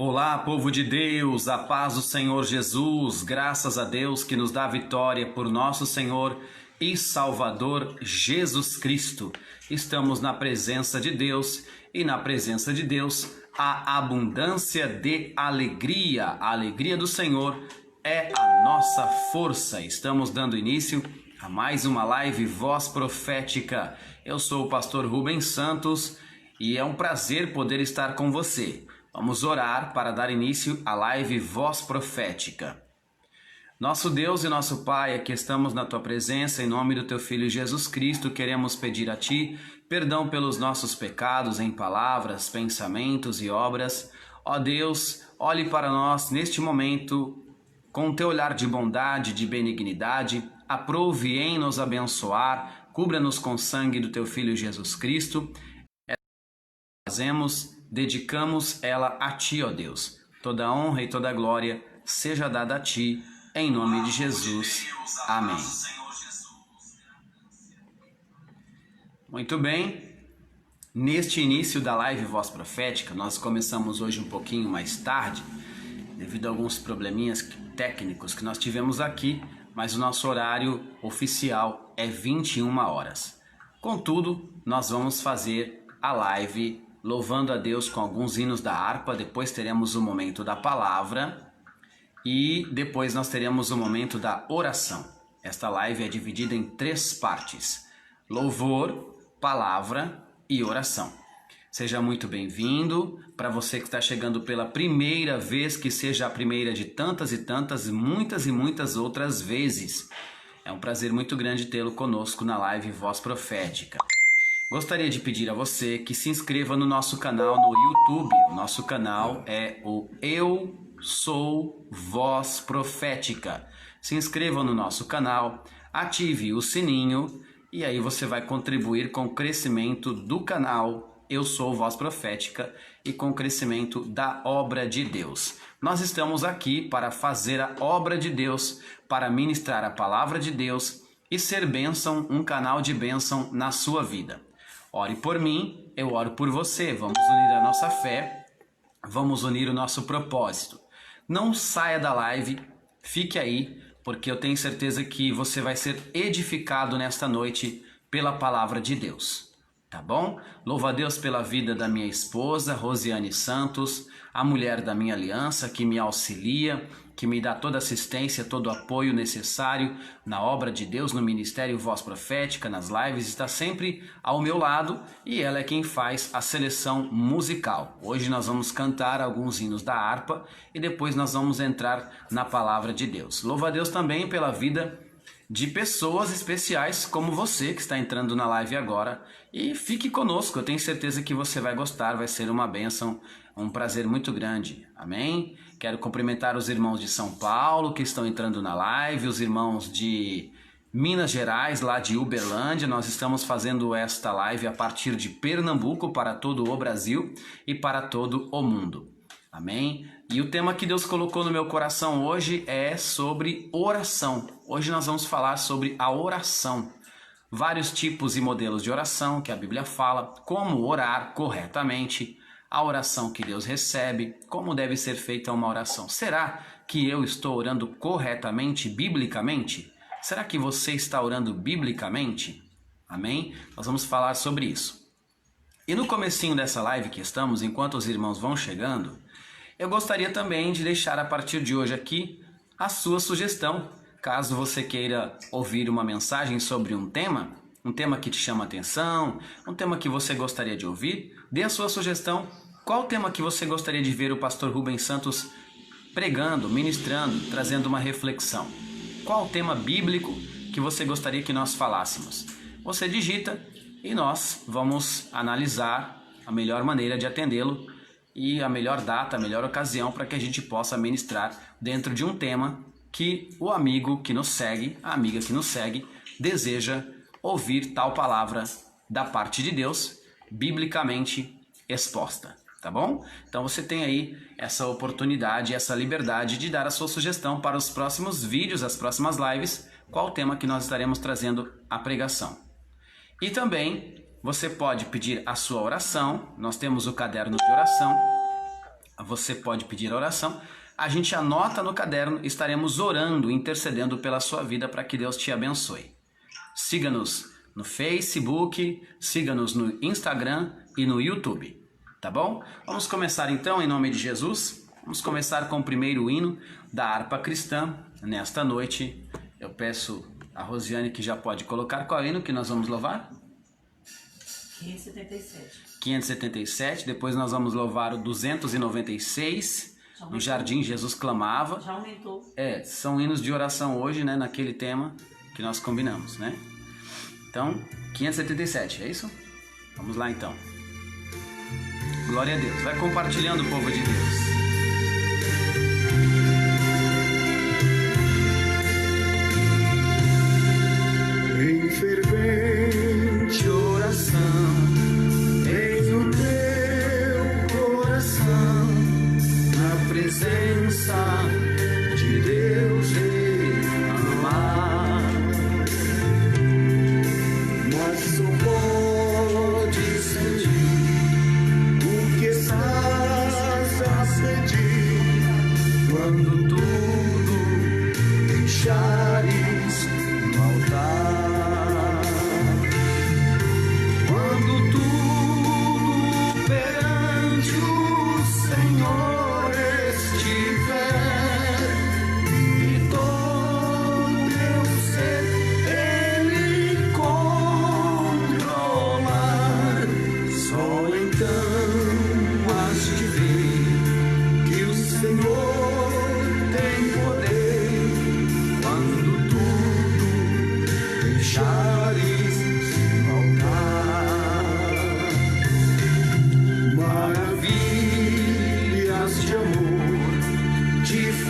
Olá, povo de Deus, a paz do Senhor Jesus, graças a Deus que nos dá vitória por nosso Senhor e Salvador Jesus Cristo. Estamos na presença de Deus e na presença de Deus há abundância de alegria. A alegria do Senhor é a nossa força. Estamos dando início a mais uma live Voz Profética. Eu sou o pastor Rubens Santos e é um prazer poder estar com você. Vamos orar para dar início à live Voz Profética. Nosso Deus e nosso Pai, aqui estamos na Tua presença, em nome do Teu Filho Jesus Cristo, queremos pedir a Ti perdão pelos nossos pecados em palavras, pensamentos e obras. Ó Deus, olhe para nós neste momento com o Teu olhar de bondade, de benignidade, aprove em nos abençoar, cubra-nos com o sangue do Teu Filho Jesus Cristo. Dedicamos ela a Ti, ó Deus. Toda honra e toda glória seja dada a Ti, em nome de Jesus. Amém. Muito bem, neste início da live Voz Profética, nós começamos hoje um pouquinho mais tarde, devido a alguns probleminhas técnicos que nós tivemos aqui, mas o nosso horário oficial é 21 horas. Contudo, nós vamos fazer a live louvando a Deus com alguns hinos da harpa, depois teremos o momento da palavra e depois nós teremos o momento da oração. Esta live é dividida em 3 partes: louvor, palavra e oração. Seja muito bem-vindo. Para você que está chegando pela primeira vez, que seja a primeira de tantas e tantas, muitas e muitas outras vezes. É um prazer muito grande tê-lo conosco na live Voz Profética. Gostaria de pedir a você que se inscreva no nosso canal no YouTube. O nosso canal é o Eu Sou Voz Profética. Se inscreva no nosso canal, ative o sininho e aí você vai contribuir com o crescimento do canal Eu Sou Voz Profética e com o crescimento da obra de Deus. Nós estamos aqui para fazer a obra de Deus, para ministrar a palavra de Deus e ser bênção, um canal de bênção na sua vida. Ore por mim, eu oro por você. Vamos unir a nossa fé, vamos unir o nosso propósito. Não saia da live, fique aí, porque eu tenho certeza que você vai ser edificado nesta noite pela palavra de Deus. Tá bom? Louvo a Deus pela vida da minha esposa, Rosiane Santos, a mulher da minha aliança, que me auxilia, que me dá toda assistência, todo o apoio necessário na obra de Deus, no Ministério Voz Profética, nas lives, está sempre ao meu lado e ela é quem faz a seleção musical. Hoje nós vamos cantar alguns hinos da harpa e depois nós vamos entrar na palavra de Deus. Louvo a Deus também pela vida de pessoas especiais como você que está entrando na live agora e fique conosco, eu tenho certeza que você vai gostar, vai ser uma bênção, um prazer muito grande, amém? Quero cumprimentar os irmãos de São Paulo que estão entrando na live, os irmãos de Minas Gerais, lá de Uberlândia. Nós estamos fazendo esta live a partir de Pernambuco para todo o Brasil e para todo o mundo, amém? E o tema que Deus colocou no meu coração hoje é sobre oração. Hoje nós vamos falar sobre a oração. Vários tipos e modelos de oração que a Bíblia fala, como orar corretamente, a oração que Deus recebe, como deve ser feita uma oração. Será que eu estou orando corretamente, biblicamente? Será que você está orando biblicamente? Amém? Nós vamos falar sobre isso. E no comecinho dessa live que estamos, enquanto os irmãos vão chegando, eu gostaria também de deixar a partir de hoje aqui a sua sugestão. Caso você queira ouvir uma mensagem sobre um tema que te chama a atenção, um tema que você gostaria de ouvir, dê a sua sugestão. Qual tema que você gostaria de ver o pastor Rubens Santos pregando, ministrando, trazendo uma reflexão? Qual tema bíblico que você gostaria que nós falássemos? Você digita e nós vamos analisar a melhor maneira de atendê-lo e a melhor data, a melhor ocasião para que a gente possa ministrar dentro de um tema que o amigo que nos segue, a amiga que nos segue, deseja ouvir tal palavra da parte de Deus, biblicamente exposta, tá bom? Então você tem aí essa oportunidade, essa liberdade de dar a sua sugestão para os próximos vídeos, as próximas lives, qual o tema que nós estaremos trazendo à pregação. E também você pode pedir a sua oração, nós temos o caderno de oração, você pode pedir a oração, a gente anota no caderno, estaremos orando, intercedendo pela sua vida para que Deus te abençoe. Siga-nos no Facebook, siga-nos no Instagram e no YouTube, tá bom? Vamos começar então em nome de Jesus. Vamos começar com o primeiro hino da harpa cristã nesta noite. Eu peço a Rosiane que já pode colocar qual hino que nós vamos louvar? 577. 577, depois nós vamos louvar o 296, no Jardim Jesus Clamava. Já aumentou. São hinos de oração hoje, né, naquele tema que nós combinamos, né? Então, 577, é isso? Vamos lá então. Glória a Deus. Vai compartilhando, povo de Deus. Em fervente oração, eis o teu coração, na presença de Deus derramar. Mas só pode sentir o que estás a sentir quando tudo deixares no altar.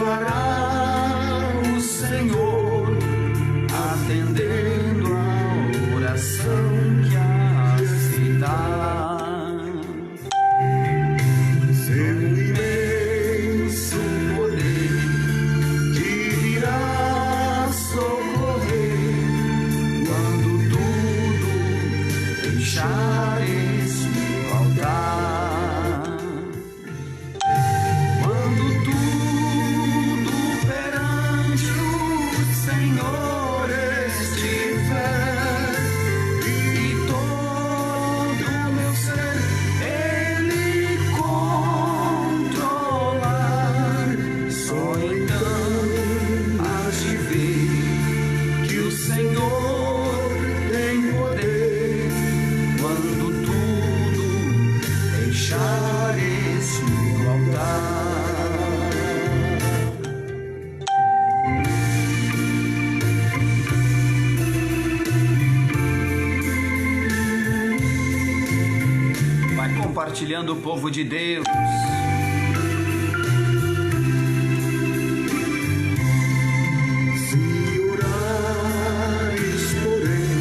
Fará o Senhor, atendendo a oração que aceitar. Seu imenso poder te virá socorrer quando tudo deixares no altar. Quando tudo Senhor estiver e todo o meu ser Ele controlar, só então hás de ver que o Senhor tem poder quando tudo deixares no altar. Compartilhando o povo de Deus. Se orares, porém,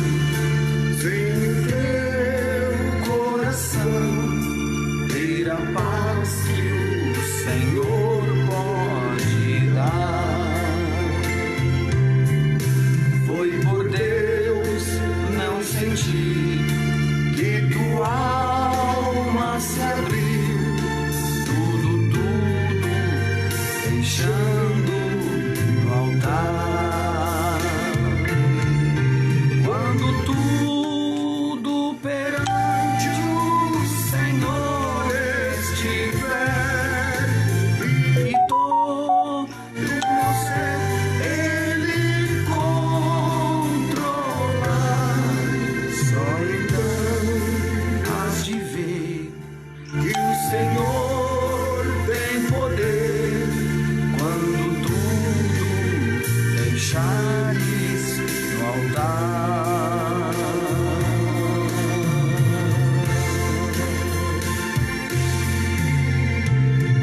sem teu coração, ter a paz que o Senhor pode dar. Foi por Deus não sentir que tua se abriu, tudo deixando no altar. Quando tudo perante o Senhor estiver e todo o meu ser Ele controlar, só então hás de ver que o Senhor tem poder quando tudo deixares no altar.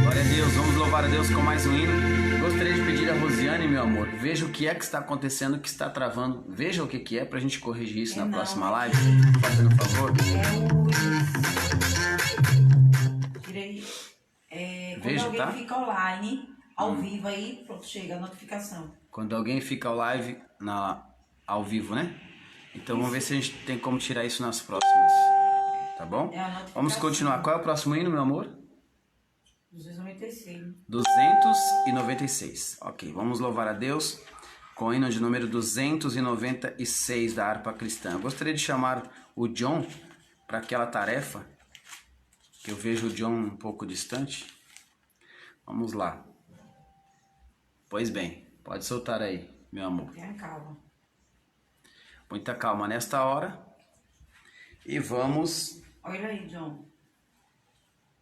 Glória a Deus, vamos louvar a Deus com mais um hino. Gostaria de pedir a Rosiane, meu amor, veja o que é que está acontecendo, que está travando. Veja o que é pra gente corrigir isso na próxima live. Fazendo um favor. Tirei. Quando Veja, alguém tá? fica online, ao vivo aí, pronto, chega a notificação. Quando alguém fica ao vivo, né? Então vamos ver se a gente tem como tirar isso nas próximas. Tá bom? Vamos continuar. Qual é o próximo hino, meu amor? 296. 296. Ok, vamos louvar a Deus com o hino de número 296 da harpa cristã. Eu gostaria de chamar o John para aquela tarefa, que eu vejo o John um pouco distante. Vamos lá. Pois bem, pode soltar aí, meu amor. Tenha calma. Muita calma nesta hora. E vamos... Olha aí, John.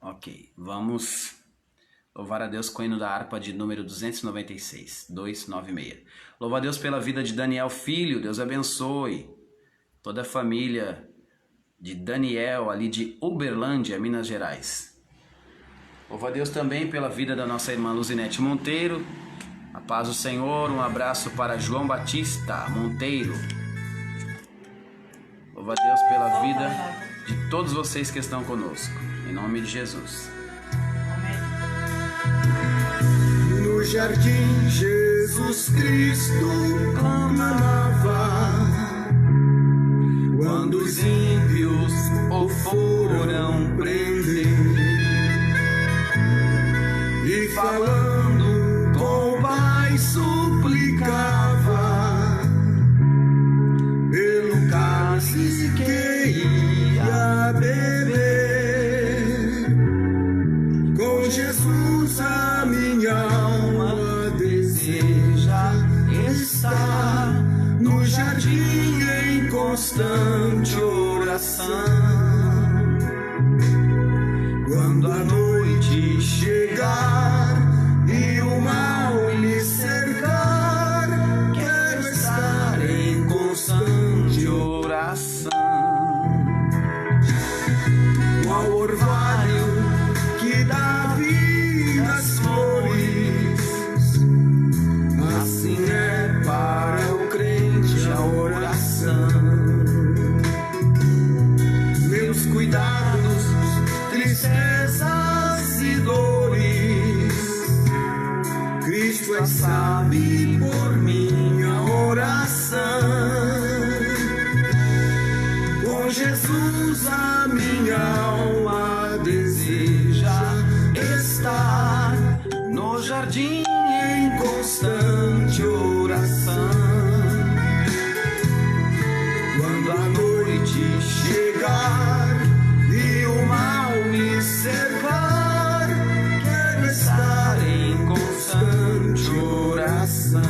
Ok, vamos louvar a Deus com o hino da harpa de número 296, 296. Louva a Deus pela vida de Daniel Filho, Deus abençoe toda a família de Daniel, ali de Uberlândia, Minas Gerais. Louva a Deus também pela vida da nossa irmã Luzinete Monteiro. A paz do Senhor, um abraço para João Batista Monteiro. Louva a Deus pela vida de todos vocês que estão conosco, em nome de Jesus. Amém. No jardim Jesus Cristo clamava, quando os ímpios o foram prender, e falando com o Pai suplicava pelo cálice que ia beber. Com Jesus a minha alma deseja estar no jardim em constante oração. Quando a noite chegar e o mal lhe cercar, quero estar em constante oração. Ao orvalho que dá vida às flores, assim é para o crente a oração. Meus cuidados, tristezas e dores, Cristo sabe por minha oração. Com Jesus a minha alma deseja estar no jardim em constante oração. Quando a noite chegar e o mal me cercar, quero estar em constante oração.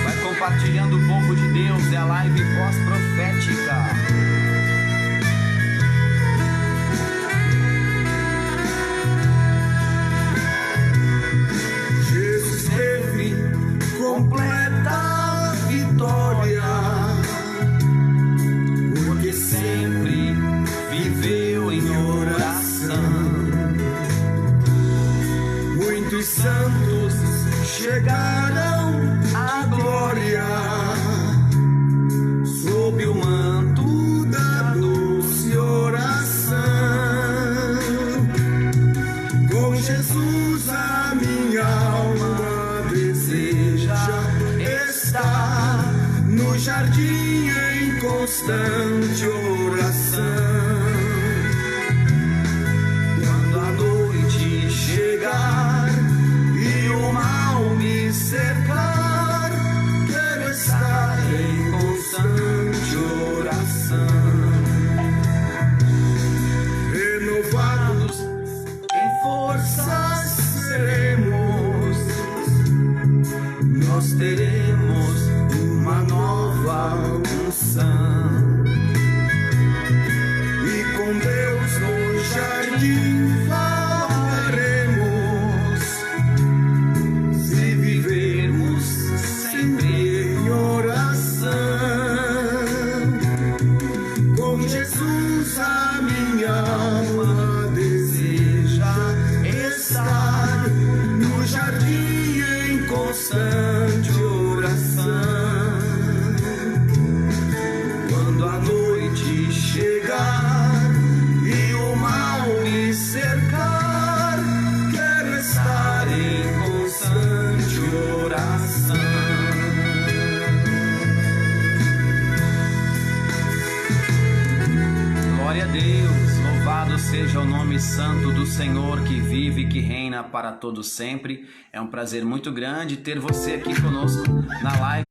Vai compartilhando o povo de Deus, é a live Voz Profética. Jesus teve completa vitória, porque sempre viveu em oração. Muitos santos chegaram à glória sob o manto da doce oração. Com Jesus a minha alma deseja estar no jardim em constante oração. Quando a noite chegar e o mal me cercar, quero estar em constante oração. Renovados em forças seremos, nós teremos uma nova unção. E com Deus no jardim falaremos, se vivermos sempre em oração. Com Jesus a minha alma deseja estar no jardim em constante oração. Quando a noite chegar e o mal me cercar, quero estar em constante oração. Glória a Deus, Louvado seja o nome santo do Senhor que vive e que reina para todo sempre. É um prazer muito grande ter você aqui conosco na live.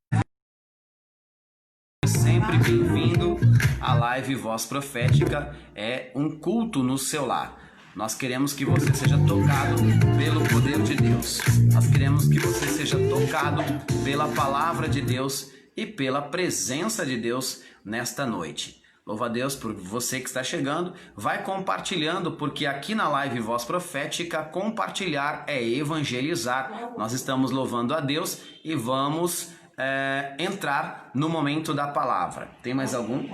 Sempre bem-vindo à live Voz Profética. É um culto no seu lar. Nós queremos que você seja tocado pelo poder de Deus. Nós queremos que você seja tocado pela palavra de Deus e pela presença de Deus nesta noite. Louva a Deus por você que está chegando. Vai compartilhando, porque aqui na live Voz Profética, compartilhar é evangelizar. Nós estamos louvando a Deus e vamos entrar no momento da palavra. Tem mais algum?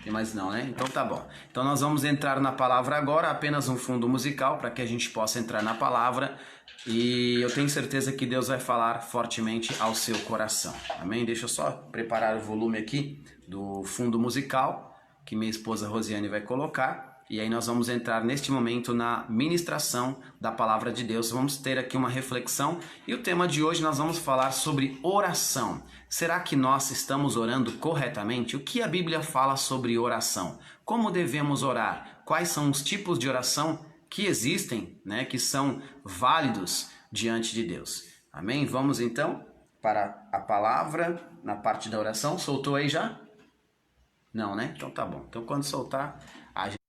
Tem mais não, né? Então tá bom. Então nós vamos entrar na palavra agora, apenas um fundo musical para que a gente possa entrar na palavra. E eu tenho certeza que Deus vai falar fortemente ao seu coração. Amém? Deixa eu só preparar o volume aqui do fundo musical que minha esposa Rosiane vai colocar. E aí nós vamos entrar neste momento na ministração da palavra de Deus. Vamos ter aqui uma reflexão. E o tema de hoje nós vamos falar sobre oração. Será que nós estamos orando corretamente? O que a Bíblia fala sobre oração? Como devemos orar? Quais são os tipos de oração que existem, né, que são válidos diante de Deus? Amém? Vamos então para a palavra na parte da oração. Soltou aí já? Não, né? Então tá bom. Então quando soltar, a gente...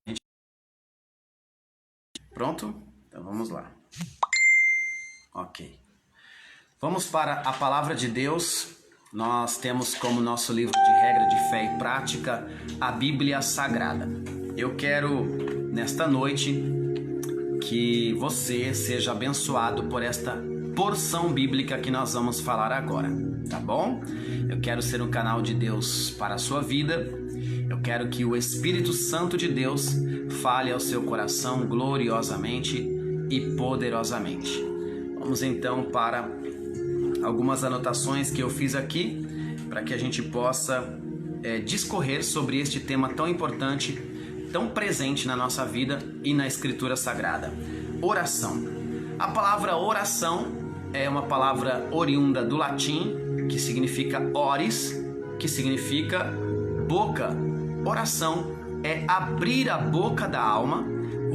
Pronto? Então vamos lá. Ok. Vamos para a palavra de Deus. Nós temos como nosso livro de regra de fé e prática a Bíblia Sagrada. Eu quero, nesta noite, que você seja abençoado por esta porção bíblica que nós vamos falar agora, tá bom? Eu quero ser um canal de Deus para a sua vida. Eu quero que o Espírito Santo de Deus fale ao seu coração gloriosamente e poderosamente. Vamos então para algumas anotações que eu fiz aqui para que a gente possa discorrer sobre este tema tão importante, tão presente na nossa vida e na Escritura Sagrada. Oração. A palavra oração é uma palavra oriunda do latim, que significa oris, que significa boca. Oração é abrir a boca da alma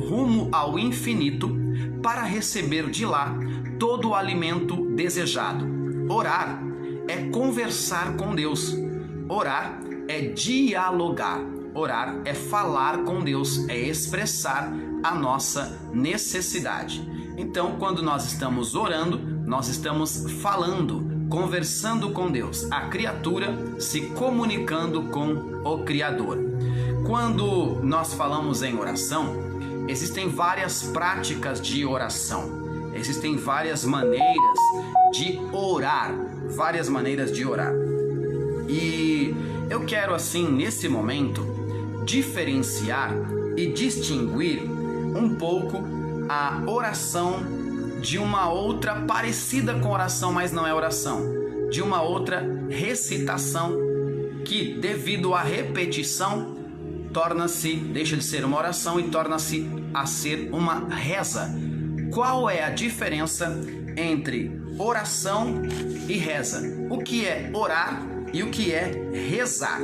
rumo ao infinito para receber de lá todo o alimento desejado. Orar é conversar com Deus. Orar é dialogar. Orar é falar com Deus, é expressar a nossa necessidade. Então, quando nós estamos orando, nós estamos falando, conversando com Deus, a criatura se comunicando com o Criador. Quando nós falamos em oração, existem várias práticas de oração. Existem várias maneiras de orar, E eu quero assim, nesse momento, diferenciar e distinguir um pouco a oração de uma outra parecida com oração, mas não é oração, de uma outra recitação que, devido à repetição, deixa de ser uma oração e torna-se a ser uma reza. Qual é a diferença entre oração e reza? O que é orar e o que é rezar?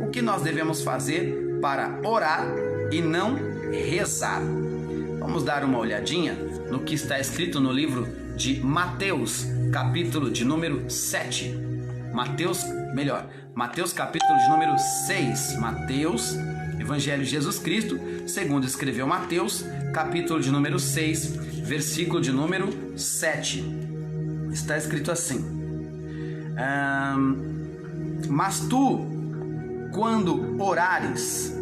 O que nós devemos fazer para orar e não rezar? Vamos dar uma olhadinha no que está escrito no livro de Mateus, capítulo de número 7. Mateus capítulo de número 6. Mateus, Evangelho de Jesus Cristo, segundo escreveu Mateus, capítulo de número 6, versículo de número 7. Está escrito assim: Mas tu, quando orares,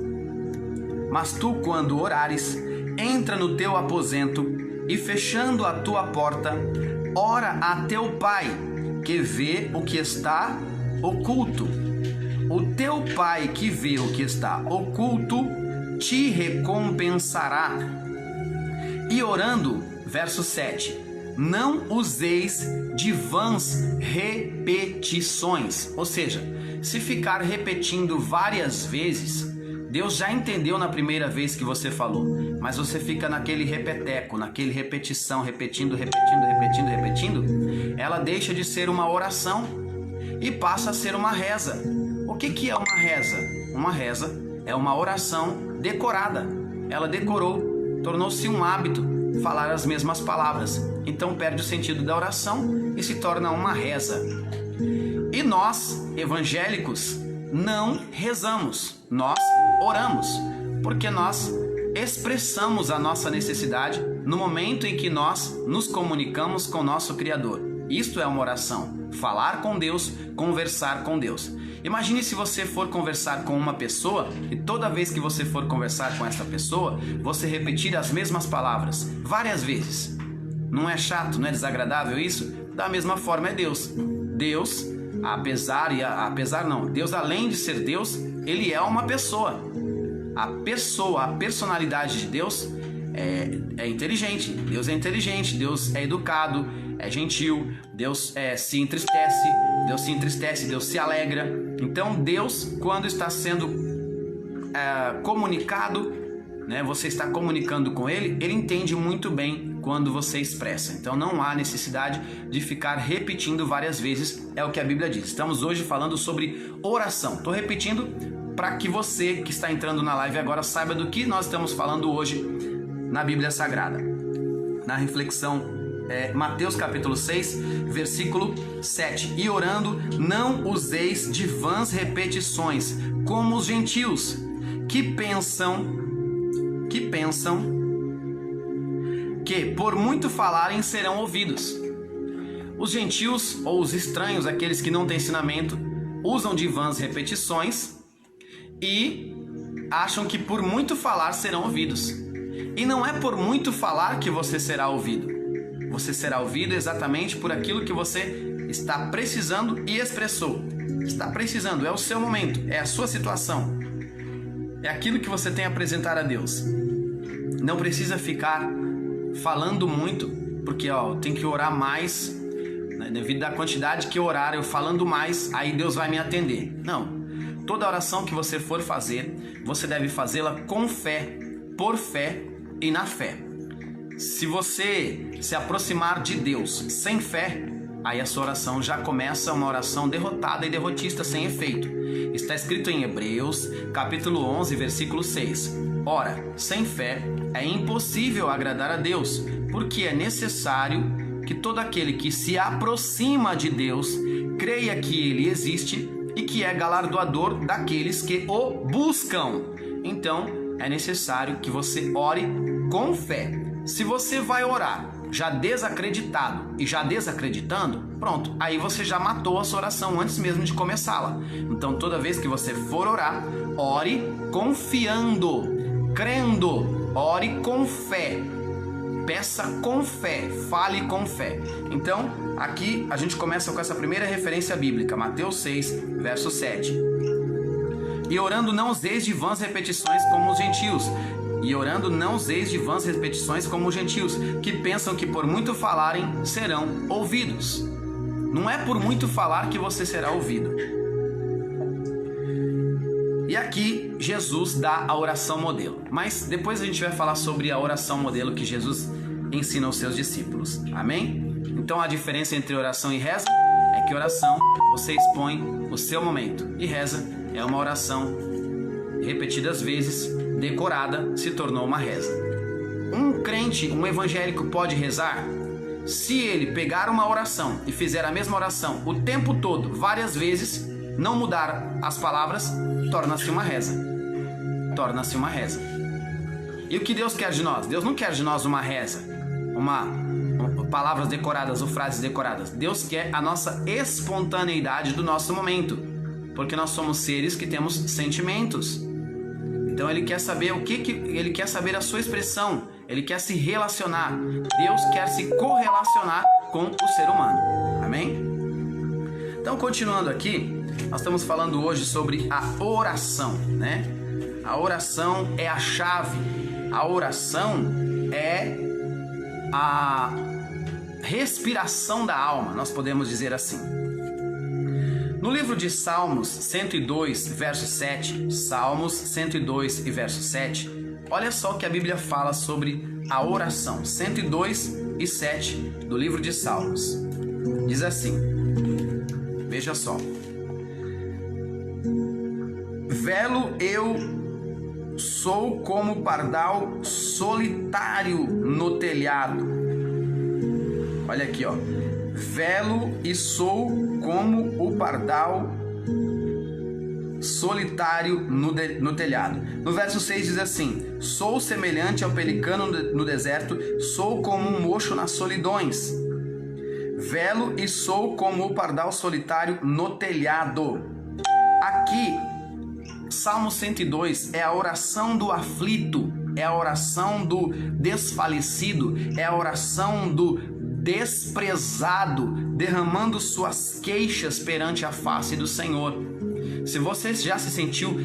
entra no teu aposento e, fechando a tua porta, ora a teu pai, que vê o que está oculto. O teu pai que vê o que está oculto te recompensará. E orando, verso 7, não useis de vãs repetições. Ou seja, se ficar repetindo várias vezes, Deus já entendeu na primeira vez que você falou, mas você fica naquele repeteco, naquele repetição, repetindo, ela deixa de ser uma oração e passa a ser uma reza. O que é uma reza? Uma reza é uma oração decorada. ela decorou, tornou-se um hábito falar as mesmas palavras. Então perde o sentido da oração e se torna uma reza. E nós, evangélicos, não rezamos, nós oramos, porque nós expressamos a nossa necessidade no momento em que nós nos comunicamos com nosso Criador. Isto é uma oração, falar com Deus, conversar com Deus. Imagine se você for conversar com uma pessoa e toda vez que você for conversar com essa pessoa, você repetir as mesmas palavras várias vezes. Não é chato, não é desagradável isso? Da mesma forma é Deus. Deus, Deus além de ser Deus, Ele é uma pessoa. A personalidade de Deus é inteligente. Deus é inteligente, Deus é educado, é gentil, Deus se entristece, Deus se alegra. Então Deus, quando está sendo comunicado, né, você está comunicando com Ele, Ele entende muito bem quando você expressa. Então não há necessidade de ficar repetindo várias vezes, é o que a Bíblia diz. Estamos hoje falando sobre oração. Estou repetindo para que você que está entrando na live agora saiba do que nós estamos falando hoje na Bíblia Sagrada. Na reflexão, Mateus capítulo 6, versículo 7. E orando, não useis de vãs repetições, como os gentios, que pensam que por muito falarem serão ouvidos. Os gentios, ou os estranhos, aqueles que não têm ensinamento, usam de vãs repetições e acham que por muito falar serão ouvidos. E não é por muito falar que você será ouvido. Você será ouvido exatamente por aquilo que você está precisando e expressou. Está precisando, é o seu momento, é a sua situação. É aquilo que você tem a apresentar a Deus. Não precisa ficar falando muito, porque tem que orar mais, né? Devido à quantidade que orar, eu falando mais, aí Deus vai me atender. Não. Toda oração que você for fazer, você deve fazê-la com fé, por fé e na fé. Se você se aproximar de Deus sem fé, aí a sua oração já começa uma oração derrotada e derrotista, sem efeito. Está escrito em Hebreus, capítulo 11, versículo 6. Ora, sem fé é impossível agradar a Deus, porque é necessário que todo aquele que se aproxima de Deus creia que Ele existe e que é galardoador daqueles que o buscam. Então, é necessário que você ore com fé. Se você vai orar já desacreditado e já desacreditando, pronto, aí você já matou a sua oração antes mesmo de começá-la. Então toda vez que você for orar, ore confiando, crendo, ore com fé, peça com fé, fale com fé. Então aqui a gente começa com essa primeira referência bíblica, Mateus 6, verso 7. E orando não useis de vãs repetições como os gentios, que pensam que por muito falarem serão ouvidos. Não é por muito falar que você será ouvido. E aqui Jesus dá a oração modelo. Mas depois a gente vai falar sobre a oração modelo que Jesus ensina aos seus discípulos. Amém? Então a diferença entre oração e reza é que oração você expõe o seu momento. E reza é uma oração repetidas vezes, decorada, se tornou uma reza. Um crente, um evangélico pode rezar? Se ele pegar uma oração e fizer a mesma oração o tempo todo, várias vezes, não mudar as palavras, torna-se uma reza. Torna-se uma reza. E o que Deus quer de nós? Deus não quer de nós uma reza, palavras decoradas ou frases decoradas. Deus quer a nossa espontaneidade do nosso momento, porque nós somos seres que temos sentimentos. Então Ele quer saber Ele quer saber a sua expressão, Ele quer se relacionar. Deus quer se correlacionar com o ser humano. Amém? Então, continuando aqui, nós estamos falando hoje sobre a oração, né? A oração é a chave. A oração é a respiração da alma, nós podemos dizer assim. No livro de Salmos 102, verso 7, Salmos 102 e verso 7, olha só o que a Bíblia fala sobre a oração. 102 e 7 do livro de Salmos. Diz assim, veja só. Velo eu sou como pardal solitário no telhado. Olha aqui, ó. Velo e sou como o pardal solitário no telhado. No verso 6 diz assim: sou semelhante ao pelicano no deserto, sou como um mocho nas solidões. Velo e sou como o pardal solitário no telhado. Aqui, Salmo 102 é a oração do aflito, é a oração do desfalecido, é a oração do desprezado, derramando suas queixas perante a face do Senhor. Se você já se sentiu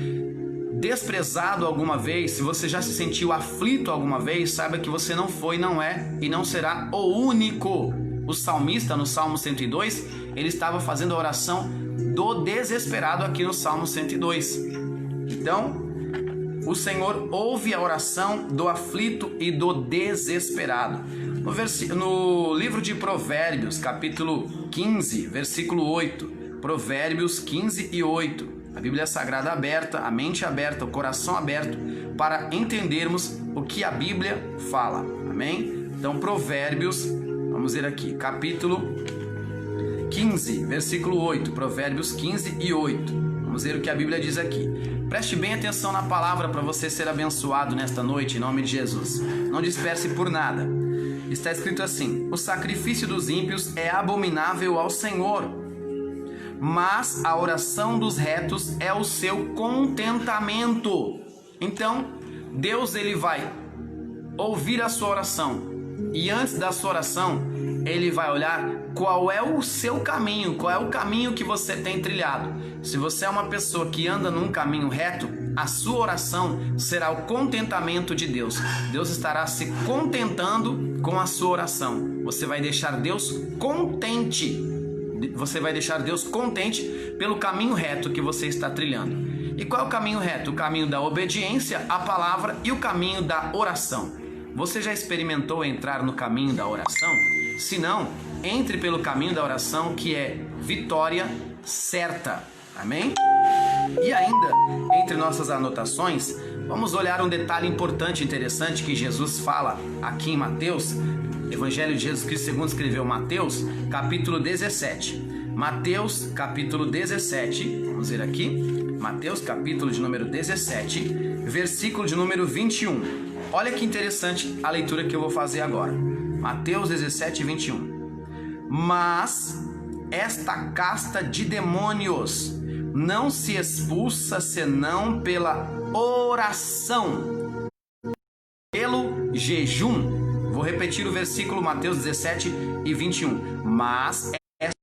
desprezado alguma vez, se você já se sentiu aflito alguma vez, saiba que você não foi, não é e não será o único. O salmista, no Salmo 102, ele estava fazendo a oração do desesperado aqui no Salmo 102. Então, o Senhor ouve a oração do aflito e do desesperado. No livro de Provérbios, capítulo 15, versículo 8, Provérbios 15 e 8, a Bíblia Sagrada aberta, a mente aberta, o coração aberto, para entendermos o que a Bíblia fala, amém? Então, Provérbios, vamos ver aqui, capítulo 15, versículo 8, Provérbios 15 e 8, vamos ver o que a Bíblia diz aqui. Preste bem atenção na palavra para você ser abençoado nesta noite, em nome de Jesus. Não disperse por nada. Está escrito assim: o sacrifício dos ímpios é abominável ao Senhor, mas a oração dos retos é o seu contentamento. Então, Deus ele vai ouvir a sua oração e antes da sua oração, ele vai olhar qual é o seu caminho, qual é o caminho que você tem trilhado. Se você é uma pessoa que anda num caminho reto, a sua oração será o contentamento de Deus. Deus estará se contentando com a sua oração. Você vai deixar Deus contente. Você vai deixar Deus contente pelo caminho reto que você está trilhando. E qual é o caminho reto? O caminho da obediência à palavra e o caminho da oração. Você já experimentou entrar no caminho da oração? Se não, entre pelo caminho da oração, que é vitória certa. Amém? E ainda, entre nossas anotações, vamos olhar um detalhe importante e interessante que Jesus fala aqui em Mateus, Evangelho de Jesus Cristo segundo escreveu Mateus, capítulo 17. Mateus, capítulo 17, vamos ver aqui, Mateus, capítulo de número 17, versículo de número 21. Olha que interessante a leitura que eu vou fazer agora. Mateus 17, 21. Mas esta casta de demônios não se expulsa senão pela oração, pelo jejum. Vou repetir o versículo, Mateus 17 e 21. Mas esta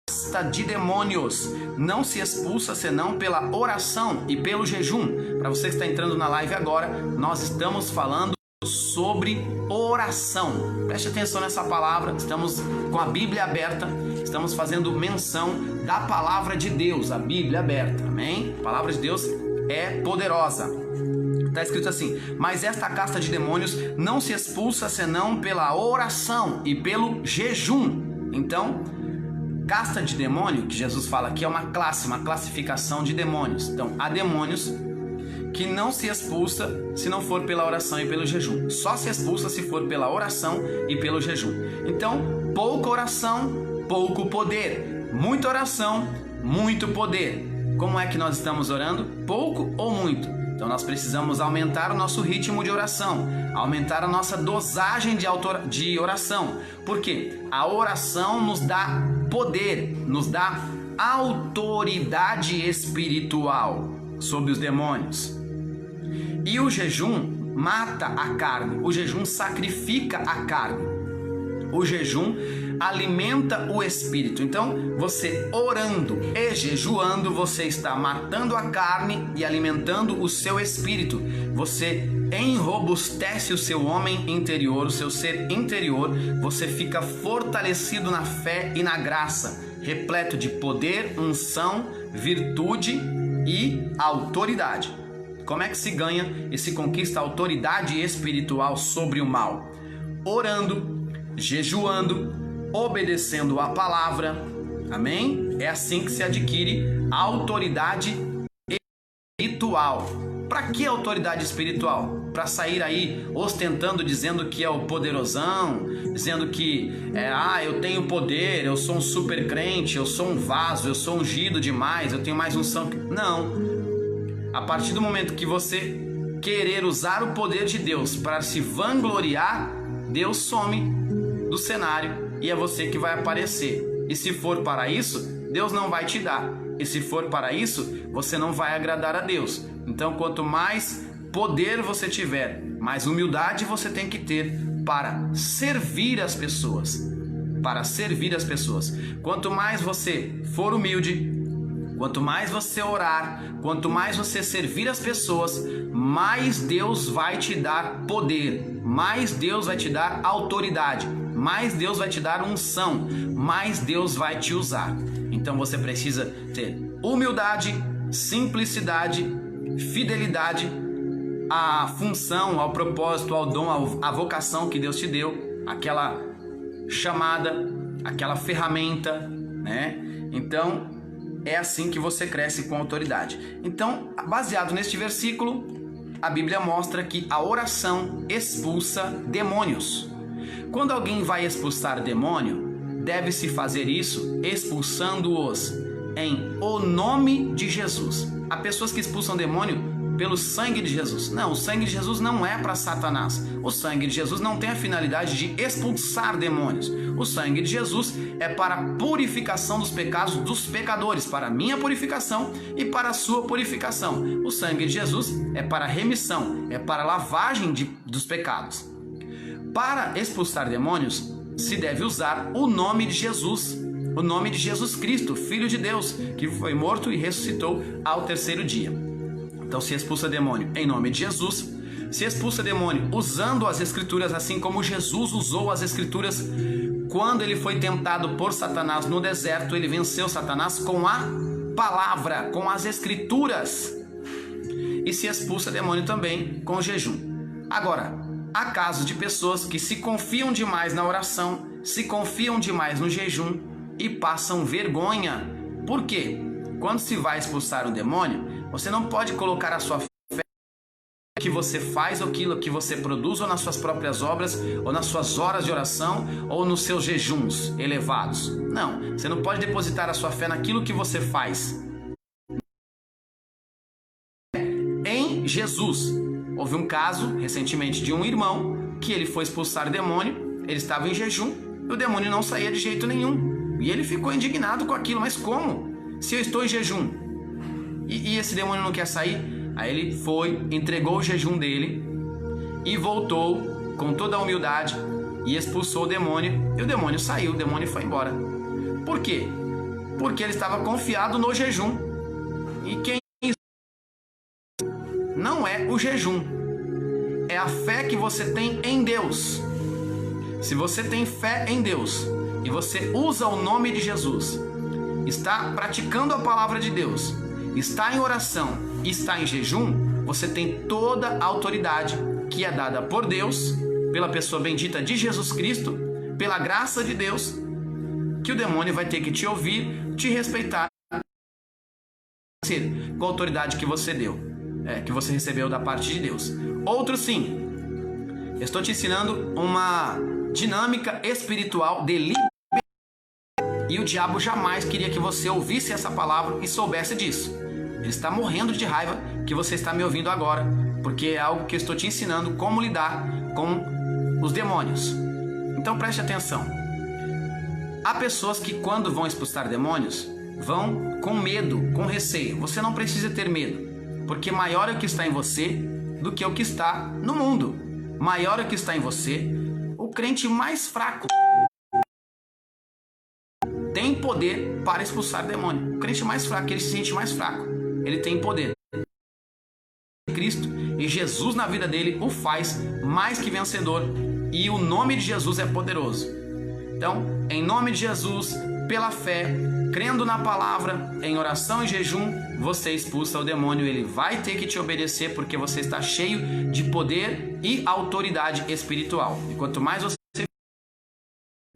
casta de demônios não se expulsa senão pela oração e pelo jejum. Para você que está entrando na live agora, nós estamos falando sobre oração. Preste atenção nessa palavra, estamos com a Bíblia aberta, estamos fazendo menção da palavra de Deus, a Bíblia aberta, amém? A palavra de Deus é poderosa. Está escrito assim: mas esta casta de demônios não se expulsa senão pela oração e pelo jejum. Então, casta de demônio, que Jesus fala aqui, é uma classe, uma classificação de demônios. Então, há demônios que não se expulsa se não for pela oração e pelo jejum. Só se expulsa se for pela oração e pelo jejum. Então, pouca oração, pouco poder. Muita oração, muito poder. Como é que nós estamos orando? Pouco ou muito? Então nós precisamos aumentar o nosso ritmo de oração, aumentar a nossa dosagem de oração. Por quê? A oração nos dá poder, nos dá autoridade espiritual sobre os demônios. E o jejum mata a carne, o jejum sacrifica a carne, o jejum alimenta o espírito. Então, você orando e jejuando, você está matando a carne e alimentando o seu espírito. Você enrobustece o seu homem interior, o seu ser interior. Você fica fortalecido na fé e na graça, repleto de poder, unção, virtude e autoridade. Como é que se ganha e se conquista autoridade espiritual sobre o mal? Orando, jejuando, obedecendo a palavra, amém? É assim que se adquire autoridade espiritual. Para que autoridade espiritual? Para sair aí ostentando, dizendo que é o poderosão, dizendo que eu tenho poder, eu sou um super crente, eu sou um vaso, eu sou ungido demais, eu tenho mais unção. Não. A partir do momento que você querer usar o poder de Deus para se vangloriar, Deus some do cenário e é você que vai aparecer. E se for para isso, Deus não vai te dar. E se for para isso, você não vai agradar a Deus. Então, quanto mais poder você tiver, mais humildade você tem que ter para servir as pessoas. Para servir as pessoas. Quanto mais você for humilde, quanto mais você orar, quanto mais você servir as pessoas, mais Deus vai te dar poder, mais Deus vai te dar autoridade, mais Deus vai te dar unção, mais Deus vai te usar. Então você precisa ter humildade, simplicidade, fidelidade à função, ao propósito, ao dom, à vocação que Deus te deu, aquela chamada, aquela ferramenta, né? Então, é assim que você cresce com autoridade. Então, baseado neste versículo, a Bíblia mostra que a oração expulsa demônios. Quando alguém vai expulsar demônio, deve-se fazer isso expulsando-os em o nome de Jesus. Há pessoas que expulsam demônio pelo sangue de Jesus. Não, o sangue de Jesus não é para Satanás. O sangue de Jesus não tem a finalidade de expulsar demônios. O sangue de Jesus é para a purificação dos pecados dos pecadores, para a minha purificação e para a sua purificação. O sangue de Jesus é para a remissão, é para a lavagem dos pecados. Para expulsar demônios, se deve usar o nome de Jesus, o nome de Jesus Cristo, Filho de Deus, que foi morto e ressuscitou ao terceiro dia. Então se expulsa demônio em nome de Jesus, se expulsa demônio usando as Escrituras, assim como Jesus usou as Escrituras quando ele foi tentado por Satanás no deserto. Ele venceu Satanás com a palavra, com as Escrituras. E se expulsa demônio também com jejum. Agora, há casos de pessoas que se confiam demais na oração, se confiam demais no jejum e passam vergonha. Por quê? Quando se vai expulsar um demônio, você não pode colocar a sua fé que você faz aquilo que você produz, ou nas suas próprias obras, ou nas suas horas de oração, ou nos seus jejuns elevados. Não, você não pode depositar a sua fé naquilo que você faz. Em Jesus. Houve um caso recentemente de um irmão que ele foi expulsar o demônio, ele estava em jejum e o demônio não saía de jeito nenhum. E ele ficou indignado com aquilo. Mas como? Se eu estou em jejum e esse demônio não quer sair? Aí ele foi, entregou o jejum dele e voltou com toda a humildade e expulsou o demônio. E o demônio saiu, o demônio foi embora. Por quê? Porque ele estava confiado no jejum. E quem não é o jejum, é a fé que você tem em Deus. Se você tem fé em Deus e você usa o nome de Jesus, está praticando a palavra de Deus, está em oração, está em jejum, você tem toda a autoridade que é dada por Deus, pela pessoa bendita de Jesus Cristo, pela graça de Deus, que o demônio vai ter que te ouvir, te respeitar, com a autoridade que você deu, que você recebeu da parte de Deus. Outro sim, estou te ensinando uma dinâmica espiritual de liberdade. E o diabo jamais queria que você ouvisse essa palavra e soubesse disso. Ele está morrendo de raiva que você está me ouvindo agora, porque é algo que eu estou te ensinando como lidar com os demônios. Então preste atenção. Há pessoas que quando vão expulsar demônios, vão com medo, com receio. Você não precisa ter medo, porque maior é o que está em você do que o que está no mundo. Maior é o que está em você. O crente mais fraco tem poder para expulsar demônio. O crente mais fraco, ele se sente mais fraco, ele tem poder. Cristo e Jesus na vida dele o faz mais que vencedor, e o nome de Jesus é poderoso. Então, em nome de Jesus, pela fé, crendo na palavra, em oração e jejum, você expulsa o demônio. Ele vai ter que te obedecer, porque você está cheio de poder e autoridade espiritual. E quanto mais você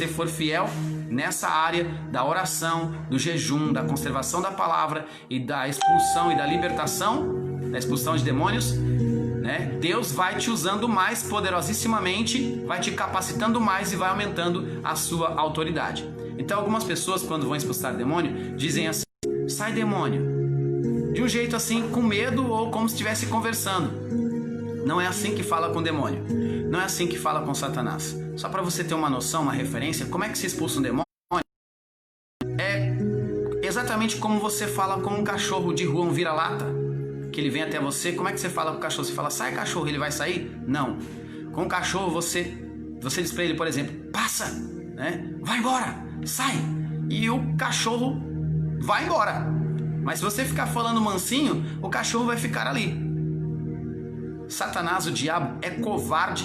for fiel nessa área da oração, do jejum, da conservação da palavra e da expulsão e da libertação, da expulsão de demônios, né? Deus vai te usando mais poderosissimamente, vai te capacitando mais e vai aumentando a sua autoridade. Então algumas pessoas, quando vão expulsar demônio, dizem assim: sai demônio, de um jeito assim, com medo ou como se estivesse conversando. Não é assim que fala com o demônio, não é assim que fala com Satanás. Só para você ter uma noção, uma referência, como é que se expulsa um demônio? É exatamente como você fala com um cachorro de rua, um vira-lata, que ele vem até você. Como é que você fala com o cachorro? Você fala: sai cachorro, ele vai sair? Não. Com o cachorro você diz para ele, por exemplo: passa, né? Vai embora, sai. E o cachorro vai embora. Mas se você ficar falando mansinho, o cachorro vai ficar ali. Satanás, o diabo, é covarde,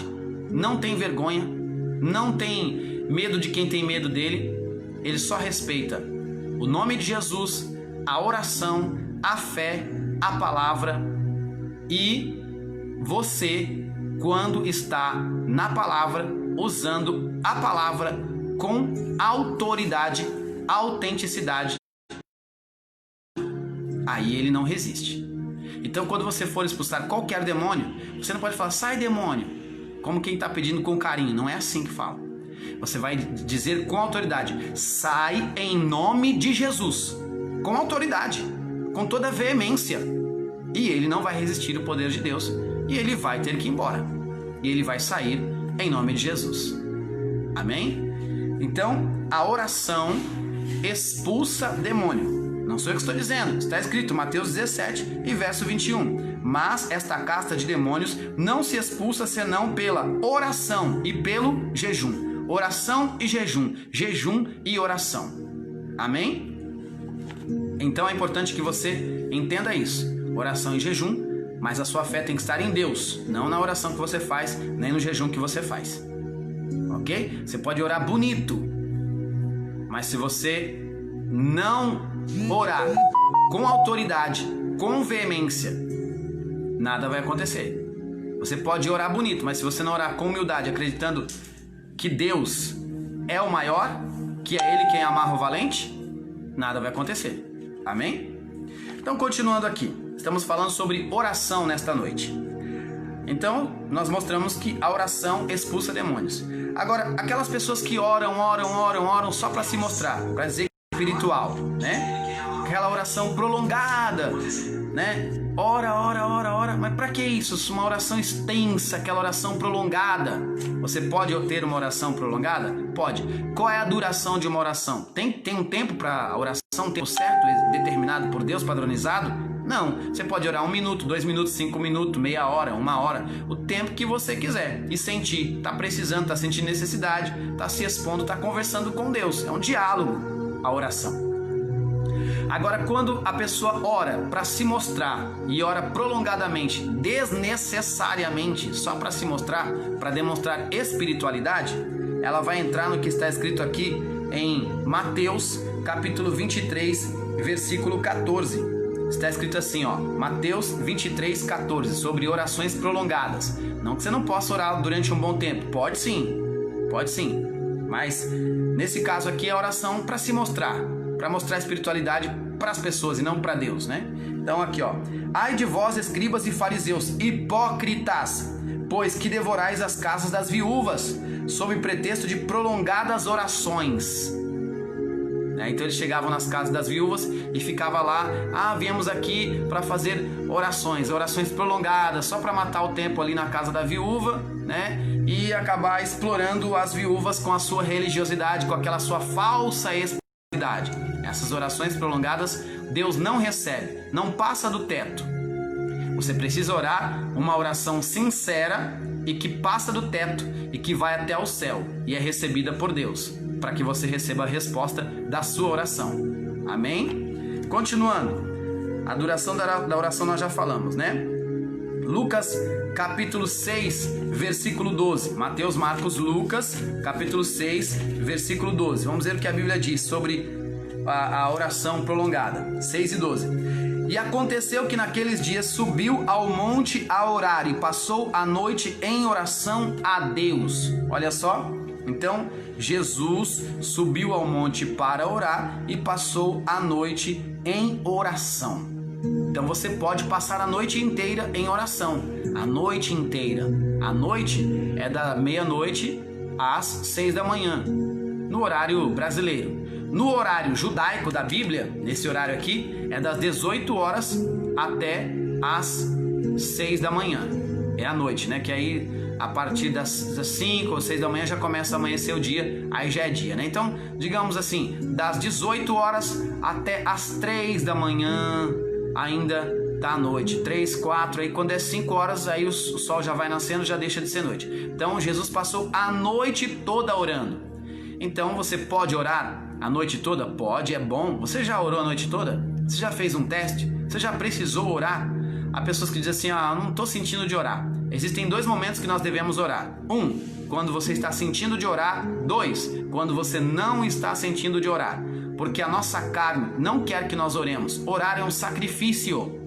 não tem vergonha, não tem medo de quem tem medo dele. Ele só respeita o nome de Jesus, a oração, a fé, a palavra. E você, quando está na palavra, usando a palavra com autoridade, autenticidade, aí ele não resiste. Então, quando você for expulsar qualquer demônio, você não pode falar: sai demônio, como quem está pedindo com carinho. Não é assim que fala. Você vai dizer com autoridade: sai em nome de Jesus, com autoridade, com toda veemência. E ele não vai resistir ao poder de Deus, e ele vai ter que ir embora, e ele vai sair em nome de Jesus. Amém? Então, a oração expulsa demônio. Não sou eu que estou dizendo, está escrito Mateus 17 e verso 21. Mas esta casta de demônios não se expulsa senão pela oração e pelo jejum. Oração e jejum, jejum e oração. Amém? Então é importante que você entenda isso. Oração e jejum, mas a sua fé tem que estar em Deus, não na oração que você faz, nem no jejum que você faz. Ok? Você pode orar bonito, mas se você não orar com autoridade, com veemência, nada vai acontecer. Você pode orar bonito, mas se você não orar com humildade, acreditando que Deus é o maior, que é Ele quem amarra o valente, nada vai acontecer. Amém? Então, continuando aqui, estamos falando sobre oração nesta noite. Então, nós mostramos que a oração expulsa demônios. Agora, aquelas pessoas que oram só para se mostrar, para dizer que é espiritual, né? Aquela oração prolongada, né? Ora, mas para que isso? Uma oração extensa, aquela oração prolongada. Você pode ter uma oração prolongada? Pode. Qual é a duração de uma oração? Tem um tempo para a oração, um tempo certo, determinado por Deus, padronizado? Não. Você pode orar 1 minuto, 2 minutos, 5 minutos, meia hora, 1 hora, o tempo que você quiser e sentir. Tá precisando, tá sentindo necessidade, tá se expondo, tá conversando com Deus. É um diálogo a oração. Agora, quando a pessoa ora para se mostrar e ora prolongadamente, desnecessariamente, só para se mostrar, para demonstrar espiritualidade, ela vai entrar no que está escrito aqui em Mateus, capítulo 23, versículo 14. Está escrito assim, ó, Mateus 23, 14, sobre orações prolongadas. Não que você não possa orar durante um bom tempo, pode sim, mas nesse caso aqui é a oração para se mostrar, para mostrar a espiritualidade para as pessoas e não para Deus, né? Então aqui, ó: ai de vós, escribas e fariseus, hipócritas, pois que devorais as casas das viúvas, sob pretexto de prolongadas orações. Então eles chegavam nas casas das viúvas e ficava lá: viemos aqui para fazer orações prolongadas, só para matar o tempo ali na casa da viúva, né? E acabar explorando as viúvas com a sua religiosidade, com aquela sua falsa espiritualidade. Essas orações prolongadas Deus não recebe, não passa do teto. Você precisa orar uma oração sincera e que passa do teto e que vai até o céu e é recebida por Deus, para que você receba a resposta da sua oração. Amém? Continuando, a duração da oração nós já falamos, né? Lucas capítulo 6, versículo 12. Mateus, Marcos, Lucas, capítulo 6, versículo 12. Vamos ver o que a Bíblia diz sobre a oração prolongada. 6 e 12. E aconteceu que naqueles dias subiu ao monte a orar e passou a noite em oração a Deus. Olha só, Então, Jesus subiu ao monte para orar e passou a noite em oração. Então você pode passar a noite inteira em oração. A noite inteira. A noite é da meia-noite às 6 da manhã, no horário brasileiro. No horário judaico da Bíblia, nesse horário aqui, é das 18 horas até as 6 da manhã. É a noite, né? Que aí a partir das 5 ou 6 da manhã já começa a amanhecer o dia, aí já é dia, né? Então, digamos assim, das 18 horas até as 3 da manhã ainda tá à noite. 3, 4, aí quando é 5 horas, aí o sol já vai nascendo, já deixa de ser noite. Então, Jesus passou a noite toda orando. Então, você pode orar a noite toda? Pode, é bom. Você já orou a noite toda? Você já fez um teste? Você já precisou orar? Há pessoas que dizem assim, eu não estou sentindo de orar. Existem 2 momentos que nós devemos orar. 1, quando você está sentindo de orar. 2, quando você não está sentindo de orar. Porque a nossa carne não quer que nós oremos. Orar é um sacrifício.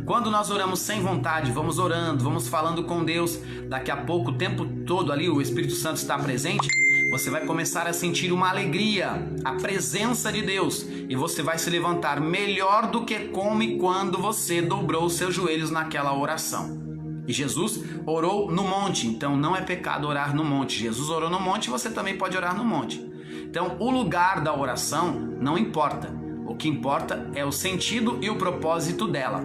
Quando nós oramos sem vontade, vamos orando, vamos falando com Deus, daqui a pouco, o tempo todo ali, o Espírito Santo está presente, você vai começar a sentir uma alegria, a presença de Deus, e você vai se levantar melhor do que como e quando você dobrou os seus joelhos naquela oração. E Jesus orou no monte, então não é pecado orar no monte. Jesus orou no monte, você também pode orar no monte. Então o lugar da oração não importa, o que importa é o sentido e o propósito dela.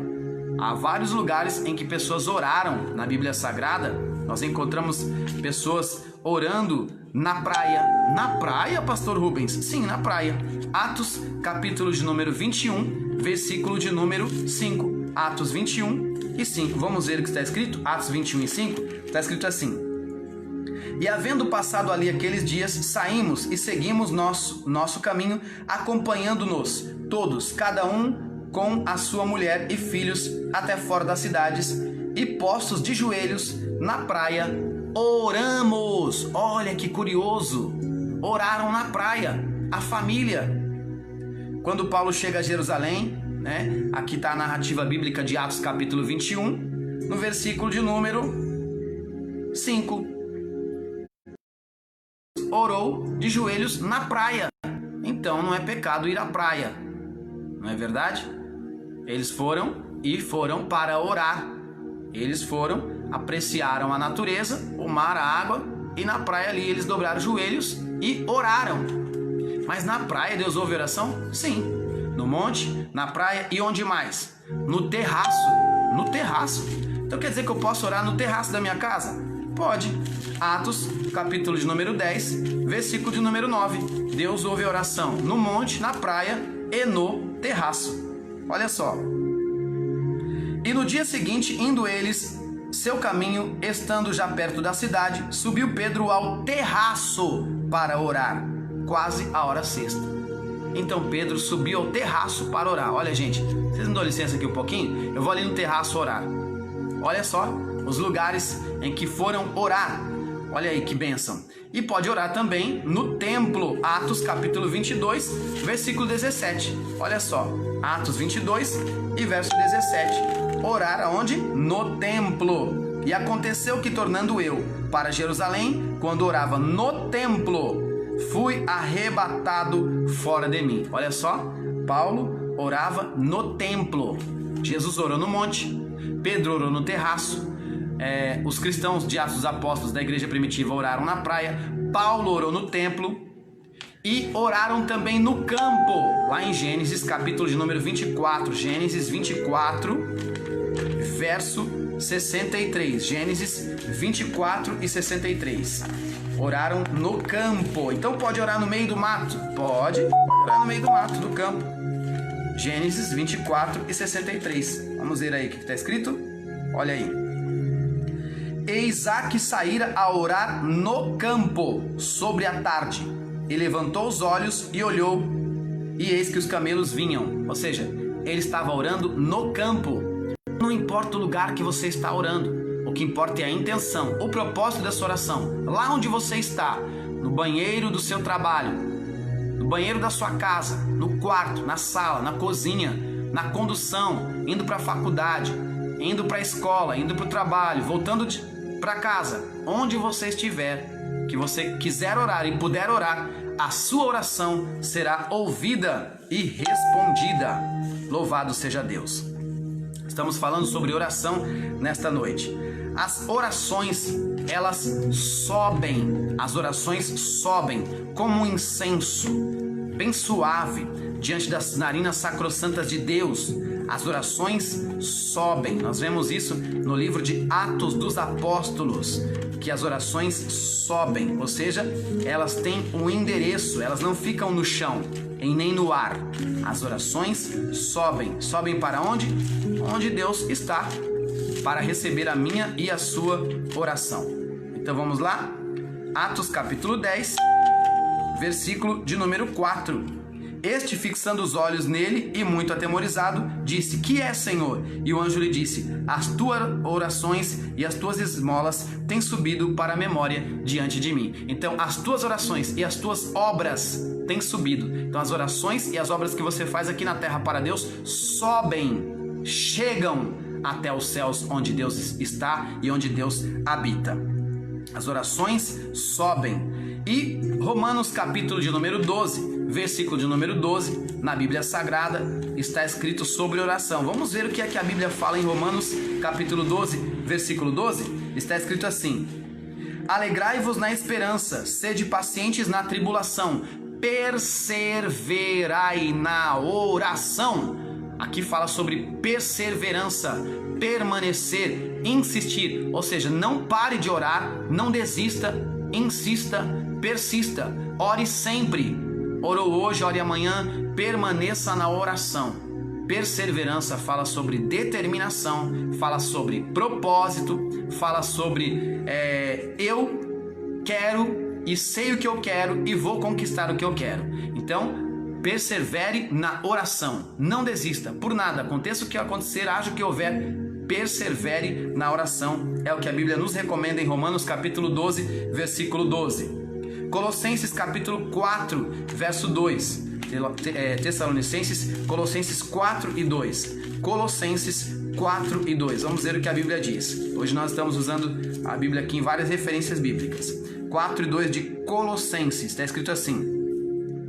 Há vários lugares em que pessoas oraram na Bíblia Sagrada. Nós encontramos pessoas orando na praia. Na praia, pastor Rubens? Sim, na praia. Atos, capítulo de número 21, versículo de número 5. Atos 21 e 5. Vamos ver o que está escrito? Atos 21 e 5. Está escrito assim: E havendo passado ali aqueles dias, saímos e seguimos nosso caminho, acompanhando-nos todos, cada um com a sua mulher e filhos, até fora das cidades, e postos de joelhos na praia, oramos. Olha que curioso, oraram na praia, a família. Quando Paulo chega a Jerusalém, né? Aqui está a narrativa bíblica de Atos capítulo 21, no versículo de número 5. Orou de joelhos na praia. Então não é pecado ir à praia, não é verdade? Eles foram para orar. Eles foram, apreciaram a natureza, o mar, a água, e na praia ali eles dobraram os joelhos e oraram. Mas na praia Deus ouve oração? Sim. No monte, na praia e onde mais? No terraço. No terraço. Então quer dizer que eu posso orar no terraço da minha casa? Pode. Atos, capítulo de número 10, versículo de número 9. Deus ouve a oração no monte, na praia e no terraço. Olha só. E no dia seguinte, indo eles seu caminho, estando já perto da cidade, subiu Pedro ao terraço para orar, quase a hora sexta. Então Pedro subiu ao terraço para orar. Olha, gente, vocês me dão licença aqui um pouquinho? Eu vou ali no terraço orar. Olha só os lugares em que foram orar. Olha aí que bênção. E pode orar também no templo. Atos capítulo 22, versículo 17. Olha só, Atos 22 e verso 17. Orar aonde? No templo. E aconteceu que, tornando eu para Jerusalém, quando orava no templo, fui arrebatado fora de mim. Olha só, Paulo orava no templo. Jesus orou no monte. Pedro orou no terraço. Os cristãos de Atos dos Apóstolos da igreja primitiva oraram na praia. Paulo orou no templo. E oraram também no campo, lá em Gênesis capítulo de número 24. Gênesis 24, verso 63. Gênesis 24 e 63. Oraram no campo. Então pode orar no meio do mato? Pode orar no meio do mato, do campo. Gênesis 24 e 63. Vamos ver aí o que está escrito? Olha aí. E Isaac saíra a orar no campo sobre a tarde, e levantou os olhos e olhou, e eis que os camelos vinham. Ou seja, ele estava orando no campo. Não importa o lugar que você está orando, o que importa é a intenção, o propósito da sua oração. Lá onde você está, no banheiro do seu trabalho, no banheiro da sua casa, no quarto, na sala, na cozinha, na condução, indo para a faculdade, indo para a escola, indo para o trabalho, voltando para casa, onde você estiver, que você quiser orar e puder orar, a sua oração será ouvida e respondida. Louvado seja Deus. Estamos falando sobre oração nesta noite. As orações, elas sobem, as orações sobem como um incenso, bem suave, diante das narinas sacrossantas de Deus. As orações sobem. Nós vemos isso no livro de Atos dos Apóstolos, que as orações sobem, ou seja, elas têm um endereço, elas não ficam no chão e nem no ar. As orações sobem. Sobem para onde? Onde Deus está, para receber a minha e a sua oração. Então vamos lá? Atos capítulo 10, versículo de número 4. Este, fixando os olhos nele e muito atemorizado, disse: Que é, Senhor? E o anjo lhe disse: As tuas orações e as tuas esmolas têm subido para a memória diante de mim. Então, as tuas orações e as tuas obras têm subido. Então, as orações e as obras que você faz aqui na terra para Deus sobem, chegam até os céus, onde Deus está e onde Deus habita. As orações sobem. E Romanos capítulo de número 12, versículo de número 12, na Bíblia Sagrada, está escrito sobre oração. Vamos ver o que é que a Bíblia fala em Romanos capítulo 12, versículo 12. Está escrito assim: Alegrai-vos na esperança, sede pacientes na tribulação, perseverai na oração. Aqui fala sobre perseverança, permanecer, insistir. Ou seja, não pare de orar, não desista, insista, persista, ore sempre. Orou hoje, ore amanhã, permaneça na oração. Perseverança fala sobre determinação, fala sobre propósito, fala sobre eu quero e sei o que eu quero e vou conquistar o que eu quero. Então, persevere na oração, não desista por nada, aconteça o que acontecer, haja o que houver, persevere na oração. É o que a Bíblia nos recomenda em Romanos capítulo 12, versículo 12. Colossenses capítulo 4, verso 2. Tessalonicenses, Colossenses 4 e 2. Colossenses 4 e 2. Vamos ver o que a Bíblia diz. Hoje nós estamos usando a Bíblia aqui em várias referências bíblicas. 4 e 2 de Colossenses. Está escrito assim: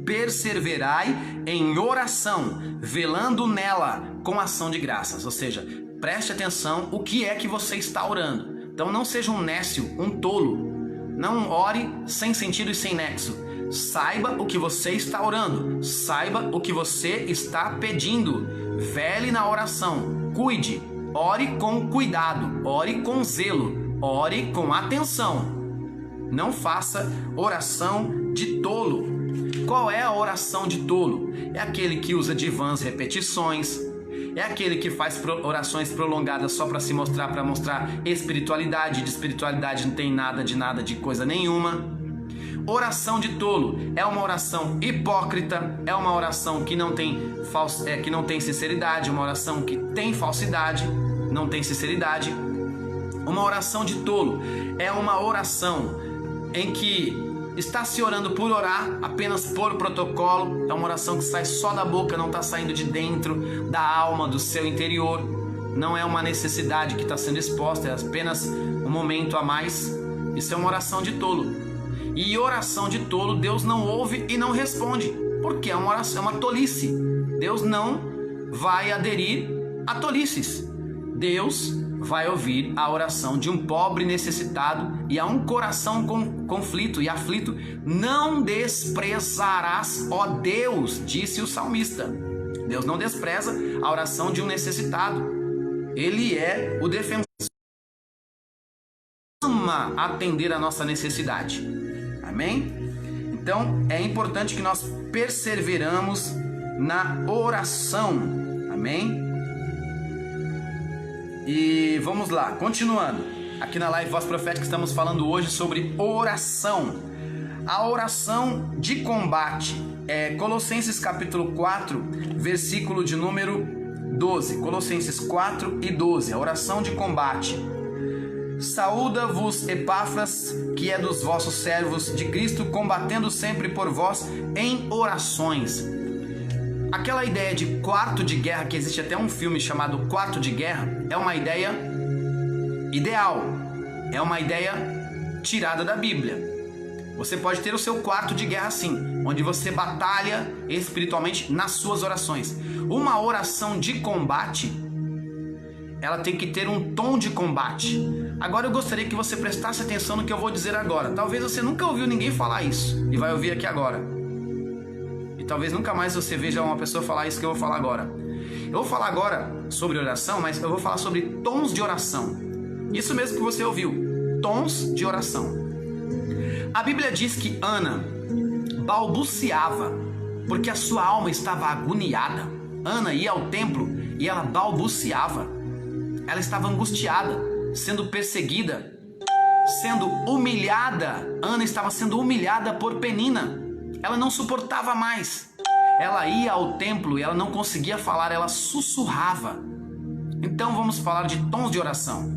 Perseverai em oração, velando nela com ação de graças. Ou seja, preste atenção o que é que você está orando. Então não seja um nécio, um tolo. Não ore sem sentido e sem nexo. Saiba o que você está orando. Saiba o que você está pedindo. Vele na oração. Cuide. Ore com cuidado. Ore com zelo. Ore com atenção. Não faça oração de tolo. Qual é a oração de tolo? É aquele que usa de vãs repetições. É aquele que faz orações prolongadas só para se mostrar, para mostrar espiritualidade. De espiritualidade não tem nada de coisa nenhuma. Oração de tolo é uma oração hipócrita, é uma oração que não tem sinceridade, uma oração que tem falsidade, não tem sinceridade. Uma oração de tolo é uma oração em que está se orando por orar, apenas por protocolo. É uma oração que sai só da boca, não está saindo de dentro da alma, do seu interior. Não é uma necessidade que está sendo exposta, é apenas um momento a mais. Isso é uma oração de tolo. E oração de tolo Deus não ouve e não responde, porque é uma oração, é uma tolice. Deus não vai aderir a tolices. Deus vai ouvir a oração de um pobre necessitado e a um coração conflito e aflito. Não desprezarás, ó Deus, disse o salmista. Deus não despreza a oração de um necessitado. Ele é o defensor. Ama atender a nossa necessidade. Amém? Então é importante que nós perseveramos na oração. Amém? E vamos lá, continuando. Aqui na Live Voz Profética estamos falando hoje sobre oração. A oração de combate é Colossenses capítulo 4, versículo de número 12. Colossenses 4 e 12, a oração de combate. Saúda-vos Epáfras, que é dos vossos servos de Cristo, combatendo sempre por vós em orações. Aquela ideia de quarto de guerra, que existe até um filme chamado Quarto de Guerra, é uma ideia ideal, é uma ideia tirada da Bíblia. Você pode ter o seu quarto de guerra sim, onde você batalha espiritualmente nas suas orações. Uma oração de combate, ela tem que ter um tom de combate. Agora eu gostaria que você prestasse atenção no que eu vou dizer agora. Talvez você nunca ouviu ninguém falar isso e vai ouvir aqui agora. E talvez nunca mais você veja uma pessoa falar isso que eu vou falar agora. Eu vou falar agora sobre oração, mas eu vou falar sobre tons de oração. Isso mesmo que você ouviu, tons de oração. A Bíblia diz que Ana balbuciava porque a sua alma estava agoniada. Ana ia ao templo e ela balbuciava. Ela estava angustiada, sendo perseguida, sendo humilhada. Ana estava sendo humilhada por Penina. Ela não suportava mais. Ela ia ao templo e ela não conseguia falar, ela sussurrava. Então vamos falar de tons de oração.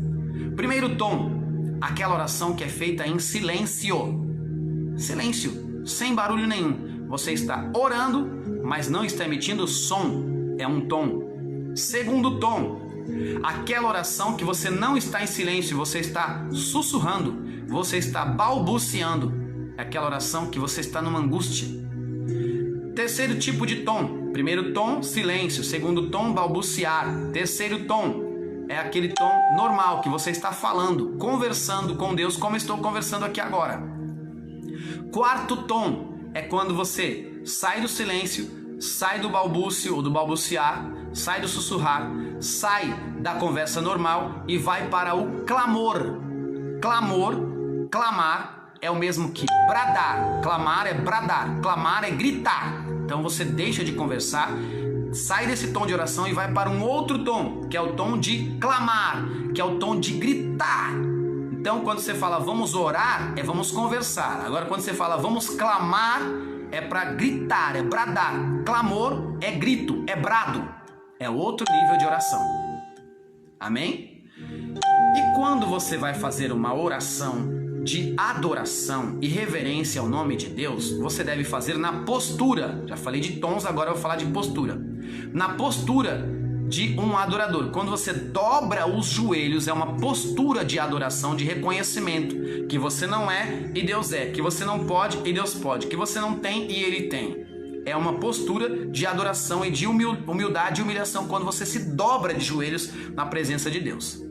Primeiro tom, aquela oração que é feita em silêncio. Silêncio, sem barulho nenhum. Você está orando, mas não está emitindo som. É um tom. Segundo tom, aquela oração que você não está em silêncio, você está sussurrando, você está balbuciando. É aquela oração que você está numa angústia. Terceiro tipo de tom. Primeiro tom, silêncio. Segundo tom, balbuciar. Terceiro tom é aquele tom normal que você está falando, conversando com Deus, como estou conversando aqui agora. Quarto tom é quando você sai do silêncio, sai do balbúcio ou do balbuciar, sai do sussurrar, sai da conversa normal e vai para o clamor. Clamor, clamar é o mesmo que bradar. Clamar é bradar, clamar é gritar. Então você deixa de conversar, sai desse tom de oração e vai para um outro tom, que é o tom de clamar, que é o tom de gritar. Então quando você fala vamos orar, é vamos conversar. Agora quando você fala vamos clamar, é para gritar, é bradar. Clamor é grito, é brado. É outro nível de oração. Amém? E quando você vai fazer uma oração de adoração e reverência ao nome de Deus, você deve fazer na postura. Já falei de tons, agora eu vou falar de postura. Na postura de um adorador. Quando você dobra os joelhos, é uma postura de adoração, de reconhecimento. Que você não é e Deus é. Que você não pode e Deus pode. Que você não tem e Ele tem. É uma postura de adoração e de humildade e humilhação quando você se dobra de joelhos na presença de Deus.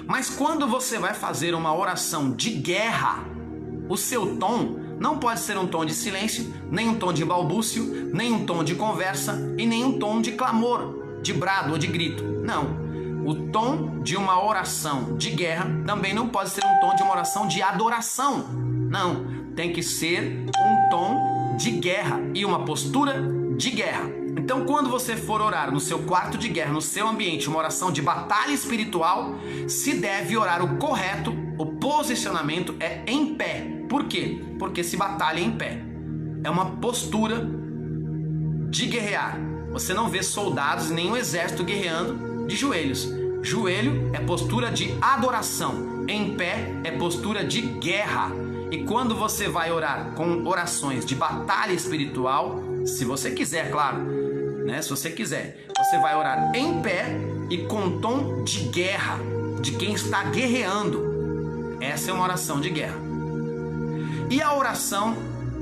Mas quando você vai fazer uma oração de guerra, o seu tom não pode ser um tom de silêncio, nem um tom de balbúcio, nem um tom de conversa e nem um tom de clamor, de brado ou de grito. Não. O tom de uma oração de guerra também não pode ser um tom de uma oração de adoração. Não. Tem que ser um tom de guerra e uma postura de guerra. Então, quando você for orar no seu quarto de guerra, no seu ambiente, uma oração de batalha espiritual, se deve orar o correto, o posicionamento é em pé. Por quê? Porque se batalha em pé. É uma postura de guerrear. Você não vê soldados nem um exército guerreando de joelhos. Joelho é postura de adoração. Em pé é postura de guerra. E quando você vai orar com orações de batalha espiritual, se você quiser, claro, né? Se você quiser, você vai orar em pé e com tom de guerra, de quem está guerreando. Essa é uma oração de guerra. E a oração,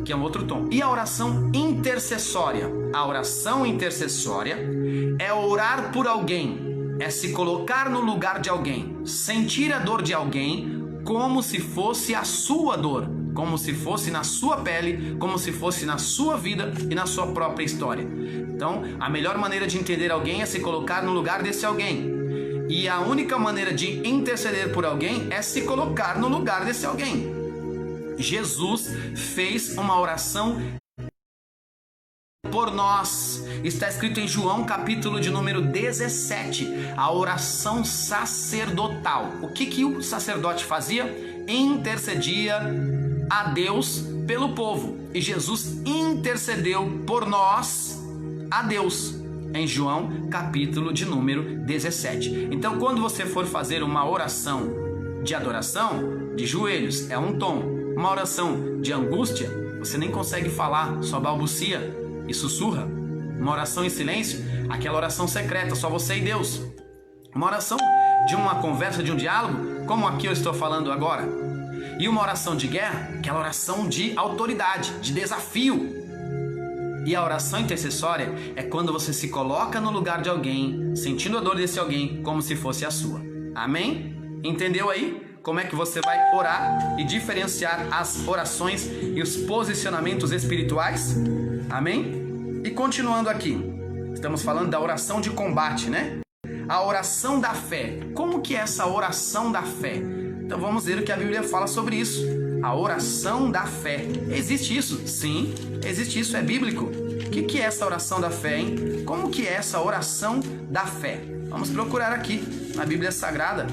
que é um outro tom, e a oração intercessória? A oração intercessória é orar por alguém, é se colocar no lugar de alguém, sentir a dor de alguém como se fosse a sua dor, como se fosse na sua pele, como se fosse na sua vida e na sua própria história. Então, a melhor maneira de entender alguém é se colocar no lugar desse alguém. E a única maneira de interceder por alguém é se colocar no lugar desse alguém. Jesus fez uma oração por nós. Está escrito em João capítulo de número 17, a oração sacerdotal. O que o sacerdote fazia? Intercedia a Deus pelo povo. E Jesus intercedeu por nós a Deus em João capítulo de número 17. Então, quando você for fazer uma oração de adoração, de joelhos, é um tom. Uma oração de angústia, você nem consegue falar, só balbucia e sussurra. Uma oração em silêncio, aquela oração secreta, só você e Deus. Uma oração de uma conversa, de um diálogo, como aqui eu estou falando agora. E uma oração de guerra, aquela oração de autoridade, de desafio. E a oração intercessória é quando você se coloca no lugar de alguém, sentindo a dor desse alguém como se fosse a sua. Amém? Entendeu aí como é que você vai orar e diferenciar as orações e os posicionamentos espirituais? Amém? E continuando aqui, estamos falando da oração de combate, né? A oração da fé. Como que é essa oração da fé? Então vamos ver o que a Bíblia fala sobre isso. A oração da fé. Existe isso? Sim, existe isso, é bíblico. O que é essa oração da fé, hein? Como que é essa oração da fé? Vamos procurar aqui na Bíblia Sagrada.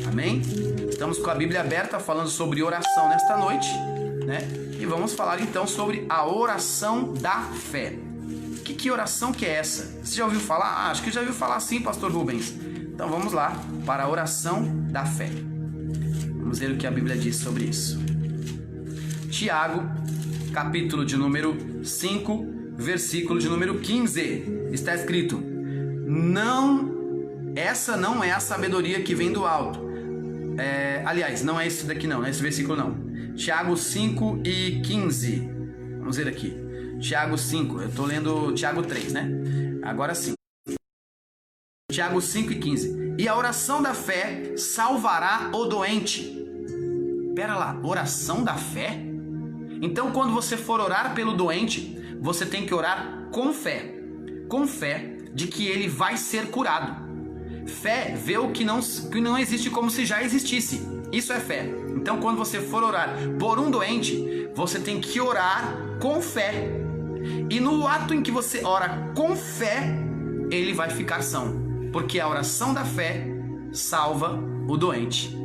Amém? Estamos com a Bíblia aberta falando sobre oração nesta noite, né? E vamos falar então sobre a oração da fé. Que oração que é essa? Você já ouviu falar? Acho que já ouviu falar sim, pastor Rubens. Então vamos lá para a oração da fé. Vamos ver o que a Bíblia diz sobre isso. Tiago, capítulo de número 5, versículo de número 15. Está escrito: essa não é a sabedoria que vem do alto. Aliás, não é esse daqui não é esse versículo não. Tiago 5 e 15. Vamos ver aqui. Tiago 5, eu estou lendo Tiago 3, né? Agora sim. Tiago 5 e 15. E a oração da fé salvará o doente. Pera lá, oração da fé? Então quando você for orar pelo doente, você tem que orar com fé. Com fé de que ele vai ser curado. Fé vê o que não existe como se já existisse. Isso é fé. Então quando você for orar por um doente, você tem que orar com fé. E no ato em que você ora com fé, ele vai ficar são. Porque a oração da fé salva o doente.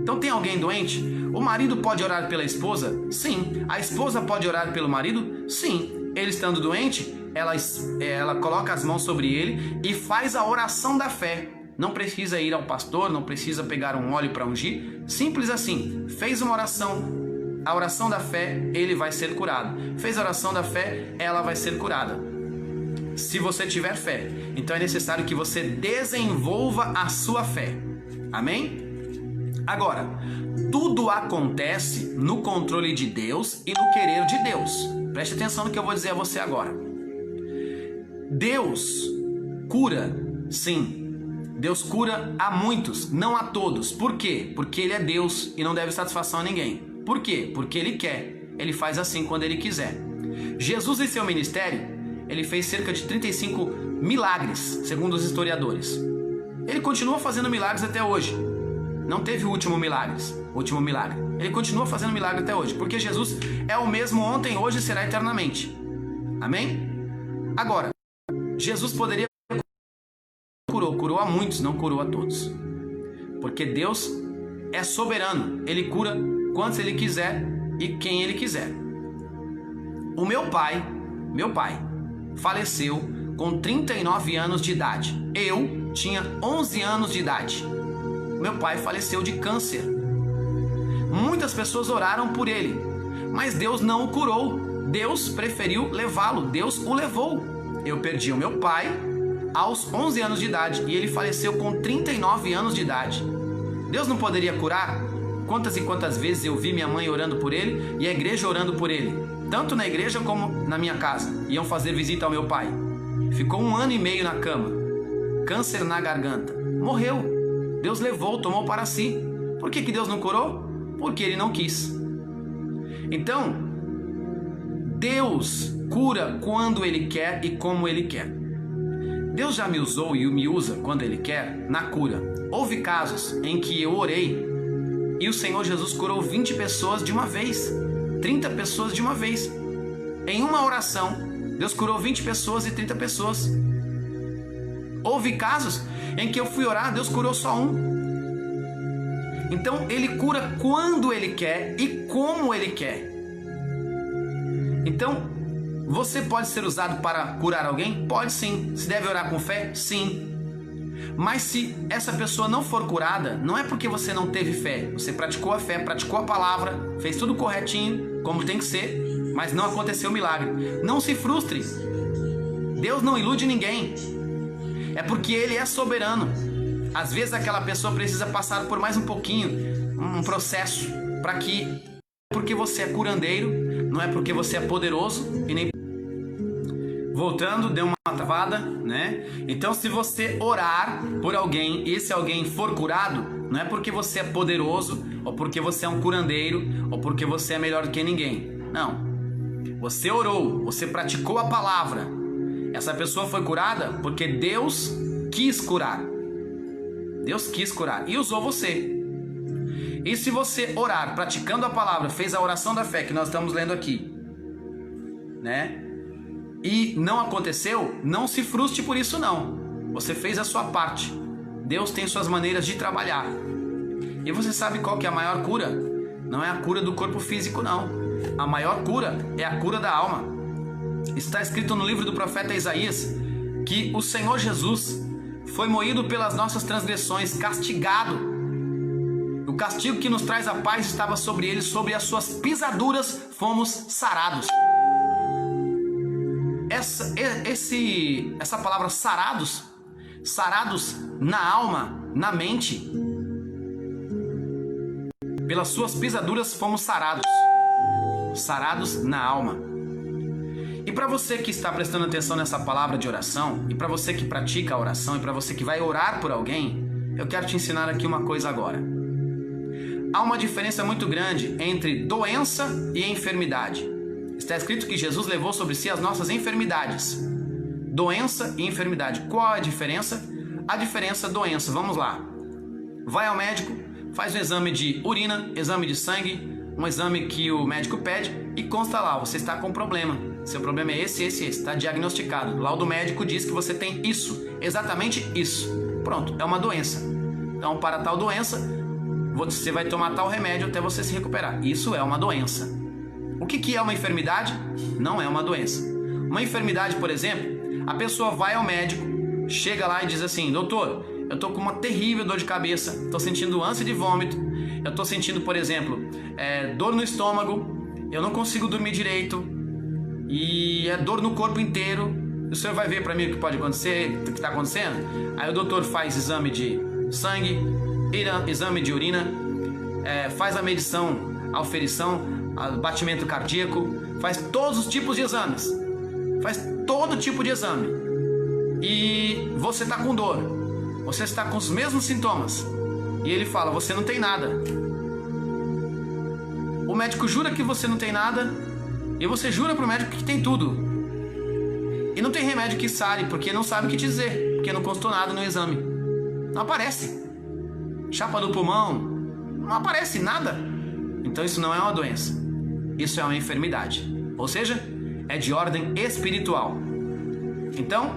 Então tem alguém doente? O marido pode orar pela esposa? Sim. A esposa pode orar pelo marido? Sim. Ele estando doente, ela coloca as mãos sobre ele e faz a oração da fé. Não precisa ir ao pastor, não precisa pegar um óleo para ungir. Simples assim. Fez uma oração. A oração da fé, ele vai ser curado. Fez a oração da fé, ela vai ser curada. Se você tiver fé. Então é necessário que você desenvolva a sua fé. Amém? Agora, tudo acontece no controle de Deus e no querer de Deus. Preste atenção no que eu vou dizer a você agora. Deus cura, sim. Deus cura a muitos, não a todos. Por quê? Porque Ele é Deus e não deve satisfação a ninguém. Por quê? Porque Ele quer. Ele faz assim quando Ele quiser. Jesus em seu ministério, Ele fez cerca de 35 milagres, segundo os historiadores. Ele continua fazendo milagres até hoje. Não teve o último milagre. Ele continua fazendo milagre até hoje. Porque Jesus é o mesmo ontem, hoje e será eternamente. Amém? Agora, Jesus poderia curou a muitos, não curou a todos. Porque Deus é soberano. Ele cura quantos Ele quiser e quem Ele quiser. O meu pai faleceu com 39 anos de idade. Eu tinha 11 anos de idade. Meu pai faleceu de câncer. Muitas pessoas oraram por ele, mas Deus não o curou. Deus preferiu levá-lo. Deus o levou. Eu perdi o meu pai aos 11 anos de idade e ele faleceu com 39 anos de idade. Deus não poderia curar? Quantas e quantas vezes eu vi minha mãe orando por ele e a igreja orando por ele, tanto na igreja como na minha casa. Iam fazer visita ao meu pai. Ficou 1 ano e meio na cama, câncer na garganta, morreu. Deus levou, tomou para si. Por que Deus não curou? Porque Ele não quis. Então, Deus cura quando Ele quer e como Ele quer. Deus já me usou e me usa quando Ele quer na cura. Houve casos em que eu orei e o Senhor Jesus curou 20 pessoas de uma vez, 30 pessoas de uma vez. Em uma oração, Deus curou 20 pessoas e 30 pessoas. Houve casos em que eu fui orar, Deus curou só um. Então Ele cura quando Ele quer e como Ele quer. Então, você pode ser usado para curar alguém? Pode sim. Se deve orar com fé? Sim. Mas se essa pessoa não for curada, não é porque você não teve fé. Você praticou a fé, praticou a palavra, fez tudo corretinho, como tem que ser, mas não aconteceu o milagre. Não se frustre. Deus não ilude ninguém. É porque Ele é soberano. Às vezes aquela pessoa precisa passar por mais um pouquinho, um processo. para que porque você é curandeiro, não é porque você é poderoso e nem voltando, deu uma travada, né? Então, se você orar por alguém e esse alguém for curado, não é porque você é poderoso, ou porque você é um curandeiro, ou porque você é melhor do que ninguém. Não. Você orou, você praticou a palavra. Essa pessoa foi curada porque Deus quis curar. Deus quis curar e usou você. E se você orar praticando a palavra, fez a oração da fé que nós estamos lendo aqui, né? E não aconteceu, não se frustre por isso não. Você fez a sua parte. Deus tem suas maneiras de trabalhar. E você sabe qual que é a maior cura? Não é a cura do corpo físico, não. A maior cura é a cura da alma. Está escrito no livro do profeta Isaías que o Senhor Jesus foi moído pelas nossas transgressões, castigado. O castigo que nos traz a paz estava sobre ele, sobre as suas pisaduras fomos sarados. Essa palavra sarados, sarados na alma, na mente, pelas suas pisaduras fomos sarados, sarados na alma. E para você que está prestando atenção nessa palavra de oração, e para você que pratica a oração, e para você que vai orar por alguém, eu quero te ensinar aqui uma coisa agora. Há uma diferença muito grande entre doença e enfermidade. Está escrito que Jesus levou sobre si as nossas enfermidades. Doença e enfermidade. Qual é a diferença? A diferença é doença. Vamos lá. Vai ao médico, faz um exame de urina, exame de sangue, um exame que o médico pede e consta lá, você está com problema. Seu problema é esse. Está diagnosticado. O laudo médico diz que você tem isso, exatamente isso. Pronto, é uma doença. Então, para tal doença, você vai tomar tal remédio até você se recuperar. Isso é uma doença. O que é uma enfermidade? Não é uma doença. Uma enfermidade, por exemplo, a pessoa vai ao médico, chega lá e diz assim: doutor, eu tô com uma terrível dor de cabeça, tô sentindo ânsia de vômito, eu tô sentindo, por exemplo, dor no estômago, eu não consigo dormir direito e é dor no corpo inteiro. O senhor vai ver para mim o que pode acontecer, o que está acontecendo? Aí o doutor faz exame de sangue, exame de urina, faz a medição, a aferição, batimento cardíaco, faz todos os tipos de exames, faz todo tipo de exame e você está com dor, você está com os mesmos sintomas e ele fala, você não tem nada. O médico jura que você não tem nada e você jura para o médico que tem tudo e não tem remédio que sare porque não sabe o que dizer, porque não constou nada no exame, não aparece chapa do pulmão, não aparece nada. Então isso não é uma doença, isso é uma enfermidade, ou seja, é de ordem espiritual. Então,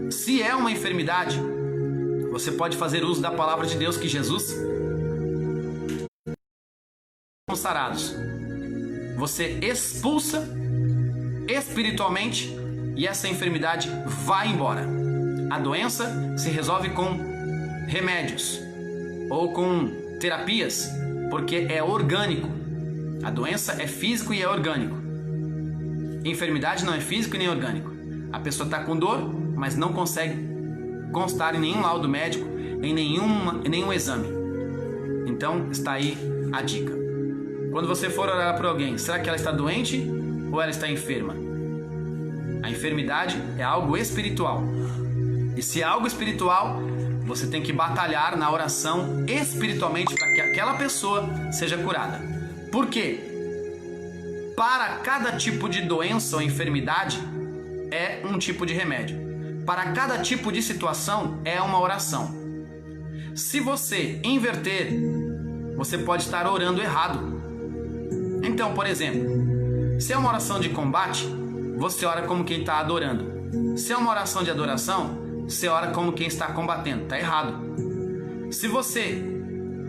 se é uma enfermidade, você pode fazer uso da palavra de Deus que Jesus são sarados. Você expulsa espiritualmente e essa enfermidade vai embora. A doença se resolve com remédios ou com terapias, porque é orgânico. A doença é físico e é orgânico. Enfermidade não é físico nem orgânico. A pessoa está com dor, mas não consegue constar em nenhum laudo médico, em nenhum exame. Então está aí a dica. Quando você for orar por alguém, será que ela está doente ou ela está enferma? A enfermidade é algo espiritual. E se é algo espiritual, você tem que batalhar na oração espiritualmente para que aquela pessoa seja curada. Por quê? Para cada tipo de doença ou enfermidade é um tipo de remédio. Para cada tipo de situação é uma oração. Se você inverter, você pode estar orando errado. Então, por exemplo, se é uma oração de combate, você ora como quem está adorando. Se é uma oração de adoração, você ora como quem está combatendo. Está errado. Se você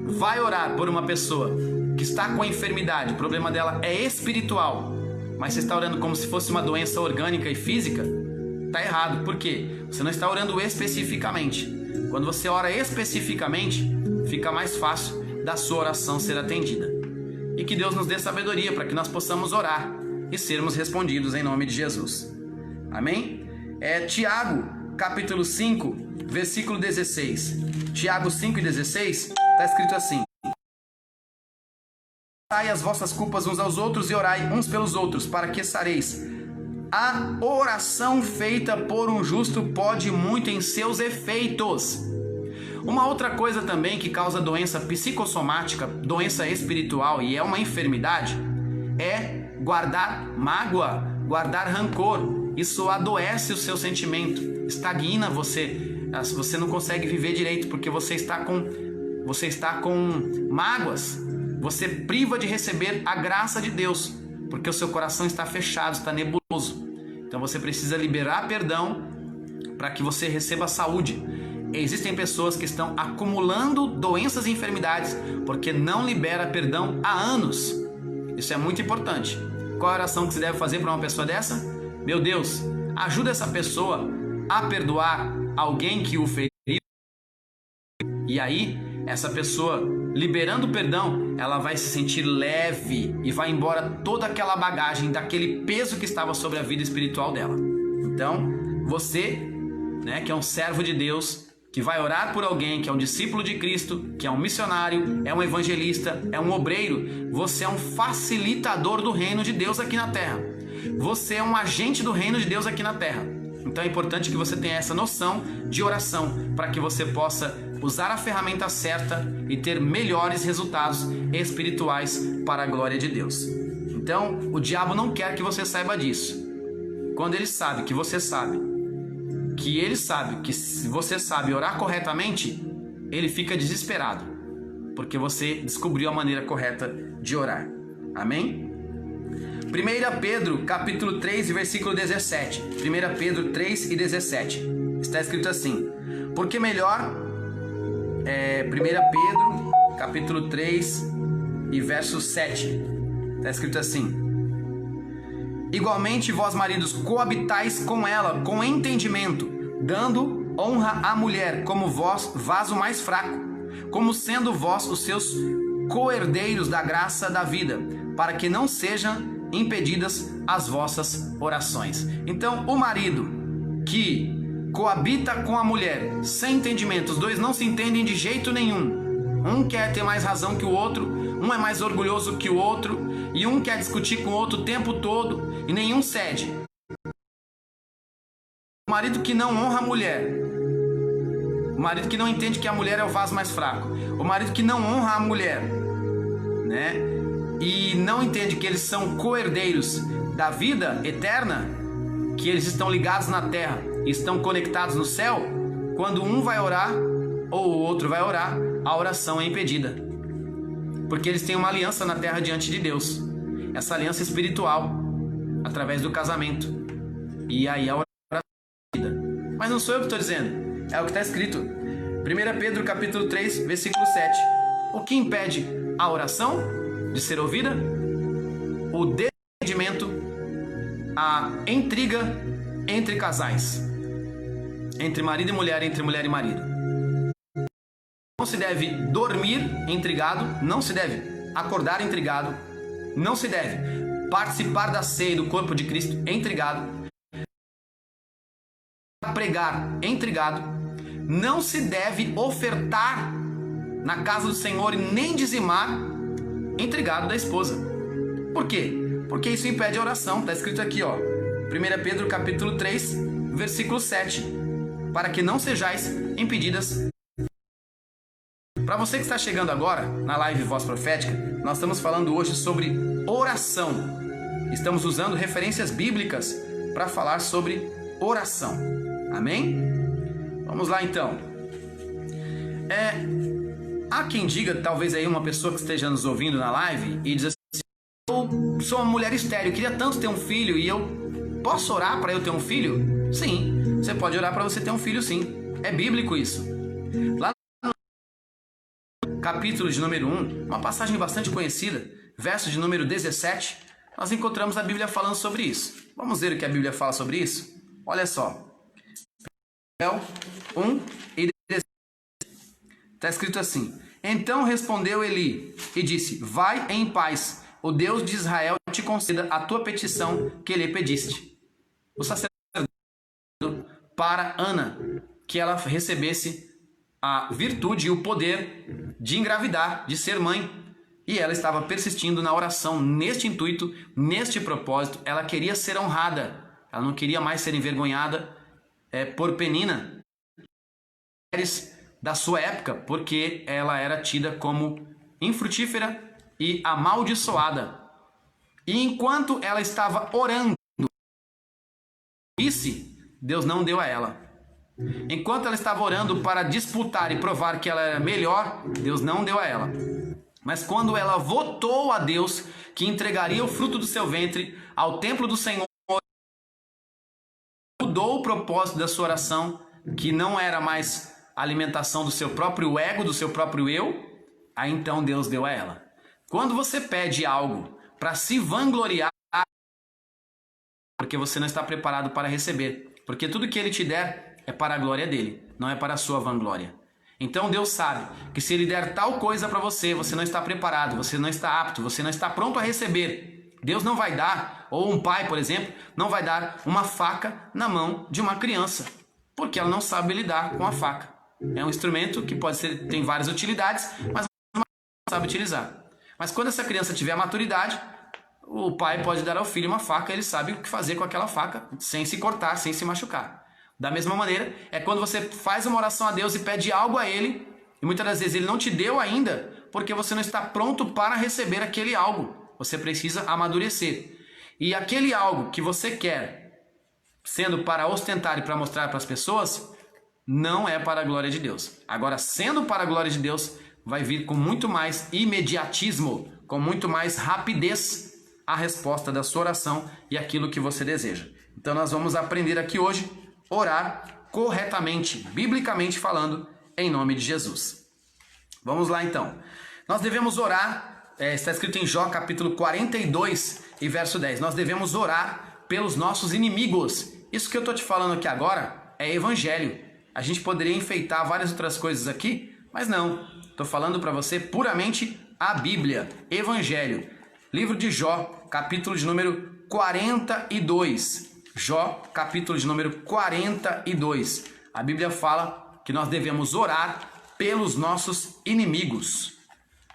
vai orar por uma pessoa que está com a enfermidade, o problema dela é espiritual, mas você está orando como se fosse uma doença orgânica e física, está errado. Por quê? Você não está orando especificamente. Quando você ora especificamente, fica mais fácil da sua oração ser atendida. E que Deus nos dê sabedoria para que nós possamos orar e sermos respondidos em nome de Jesus. Amém? Tiago, capítulo 5, versículo 16. Tiago 5:16, está escrito assim: as vossas culpas uns aos outros e orai uns pelos outros, para que sareis. A oração feita por um justo pode muito em seus efeitos. Uma outra coisa também que causa doença psicossomática, doença espiritual e é uma enfermidade, é guardar mágoa, guardar rancor. Isso adoece o seu sentimento, estagna você. Você não consegue viver direito porque você está com mágoas. Você priva de receber a graça de Deus, porque o seu coração está fechado, está nebuloso. Então você precisa liberar perdão para que você receba saúde. Existem pessoas que estão acumulando doenças e enfermidades porque não libera perdão há anos. Isso é muito importante. Qual a oração que você deve fazer para uma pessoa dessa? Meu Deus, ajuda essa pessoa a perdoar alguém que o feriu. E aí, essa pessoa, liberando o perdão, ela vai se sentir leve e vai embora toda aquela bagagem, daquele peso que estava sobre a vida espiritual dela. Então, você, que é um servo de Deus, que vai orar por alguém, que é um discípulo de Cristo, que é um missionário, é um evangelista, é um obreiro, você é um facilitador do reino de Deus aqui na terra. Você é um agente do reino de Deus aqui na terra. Então é importante que você tenha essa noção de oração, para que você possa usar a ferramenta certa e ter melhores resultados espirituais para a glória de Deus. Então, o diabo não quer que você saiba disso. Quando ele sabe que você sabe, que ele sabe que se você sabe orar corretamente, ele fica desesperado, porque você descobriu a maneira correta de orar. Amém? 1 Pedro, capítulo 3, versículo 17. 1 Pedro 3 e 17. Está escrito assim: porque melhor... 1 Pedro, capítulo 3 e verso 7. Está escrito assim: igualmente vós maridos coabitais com ela com entendimento, dando honra à mulher como vós vaso mais fraco, como sendo vós os seus co-herdeiros da graça da vida, para que não sejam impedidas as vossas orações. Então, o marido que coabita com a mulher sem entendimento, os dois não se entendem de jeito nenhum. Um quer ter mais razão que o outro, um é mais orgulhoso que o outro, e um quer discutir com o outro o tempo todo, e nenhum cede. O marido que não honra a mulher, o marido que não entende que a mulher é o vaso mais fraco, o marido que não honra a mulher, e não entende que eles são co-herdeiros da vida eterna, que eles estão ligados na terra e estão conectados no céu. Quando um vai orar ou o outro vai orar, a oração é impedida, porque eles têm uma aliança na terra diante de Deus, essa aliança espiritual através do casamento, e aí a oração é impedida. Mas não sou eu que estou dizendo, é o que está escrito 1 Pedro capítulo 3 versículo 7. O que impede a oração de ser ouvida? O desentendimento, a intriga entre casais, entre marido e mulher, entre mulher e marido. Não se deve dormir intrigado, não se deve acordar intrigado, não se deve participar da ceia do corpo de Cristo intrigado, pregar intrigado, não se deve ofertar na casa do Senhor e nem dizimar intrigado da esposa. Por quê? Porque isso impede a oração. Está escrito aqui, 1 Pedro capítulo 3, versículo 7. Para que não sejais impedidas. Para você que está chegando agora na live Voz Profética, nós estamos falando hoje sobre oração. Estamos usando referências bíblicas para falar sobre oração. Amém? Vamos lá então. Há quem diga, talvez aí uma pessoa que esteja nos ouvindo na live e diz assim: eu sou uma mulher estéril, eu queria tanto ter um filho e eu posso orar para eu ter um filho? Sim, você pode orar para você ter um filho, sim. É bíblico isso. Lá no capítulo de número 1, uma passagem bastante conhecida, verso de número 17, nós encontramos a Bíblia falando sobre isso. Vamos ver o que a Bíblia fala sobre isso? Olha só. 1 e 17. Está escrito assim: então respondeu Eli e disse: vai em paz, o Deus de Israel te conceda a tua petição que lhe pediste. O sacerdote para Ana que ela recebesse a virtude e o poder de engravidar, de ser mãe, E ela estava persistindo na oração, neste intuito, neste propósito. Ela queria ser honrada. Ela não queria mais ser envergonhada por Penina, mulheres da sua época, porque ela era tida como infrutífera e amaldiçoada. E enquanto ela estava orando, Deus não deu a ela. Enquanto ela estava orando para disputar e provar que ela era melhor, Deus não deu a ela. Mas quando ela votou a Deus que entregaria o fruto do seu ventre ao templo do Senhor, mudou o propósito da sua oração, que não era mais a alimentação do seu próprio ego, do seu próprio eu, aí então Deus deu a ela. Quando você pede algo para se vangloriar, porque você não está preparado para receber, porque tudo que Ele te der é para a glória dele, não é para a sua vanglória. Então Deus sabe que se Ele der tal coisa para você, você não está preparado, você não está apto, você não está pronto a receber. Deus não vai dar, ou um pai, por exemplo, não vai dar uma faca na mão de uma criança, porque ela não sabe lidar com a faca. É um instrumento que tem várias utilidades, mas não sabe utilizar. Mas quando essa criança tiver maturidade, o pai pode dar ao filho uma faca, ele sabe o que fazer com aquela faca, sem se cortar, sem se machucar. Da mesma maneira, é quando você faz uma oração a Deus e pede algo a Ele, e muitas das vezes Ele não te deu ainda, porque você não está pronto para receber aquele algo. Você precisa amadurecer. E aquele algo que você quer, sendo para ostentar e para mostrar para as pessoas, não é para a glória de Deus. Agora, sendo para a glória de Deus, vai vir com muito mais imediatismo, com muito mais rapidez a resposta da sua oração e aquilo que você deseja. Então nós vamos aprender aqui hoje orar corretamente, biblicamente falando, em nome de Jesus. Vamos lá então. Nós devemos orar, está escrito em Jó capítulo 42 e verso 10. Nós devemos orar pelos nossos inimigos. Isso que eu estou te falando aqui agora é evangelho. A gente poderia enfeitar várias outras coisas aqui, mas não. Estou falando para você puramente a Bíblia, evangelho. Livro de Jó, capítulo de número 42. Jó, capítulo de número 42. A Bíblia fala que nós devemos orar pelos nossos inimigos.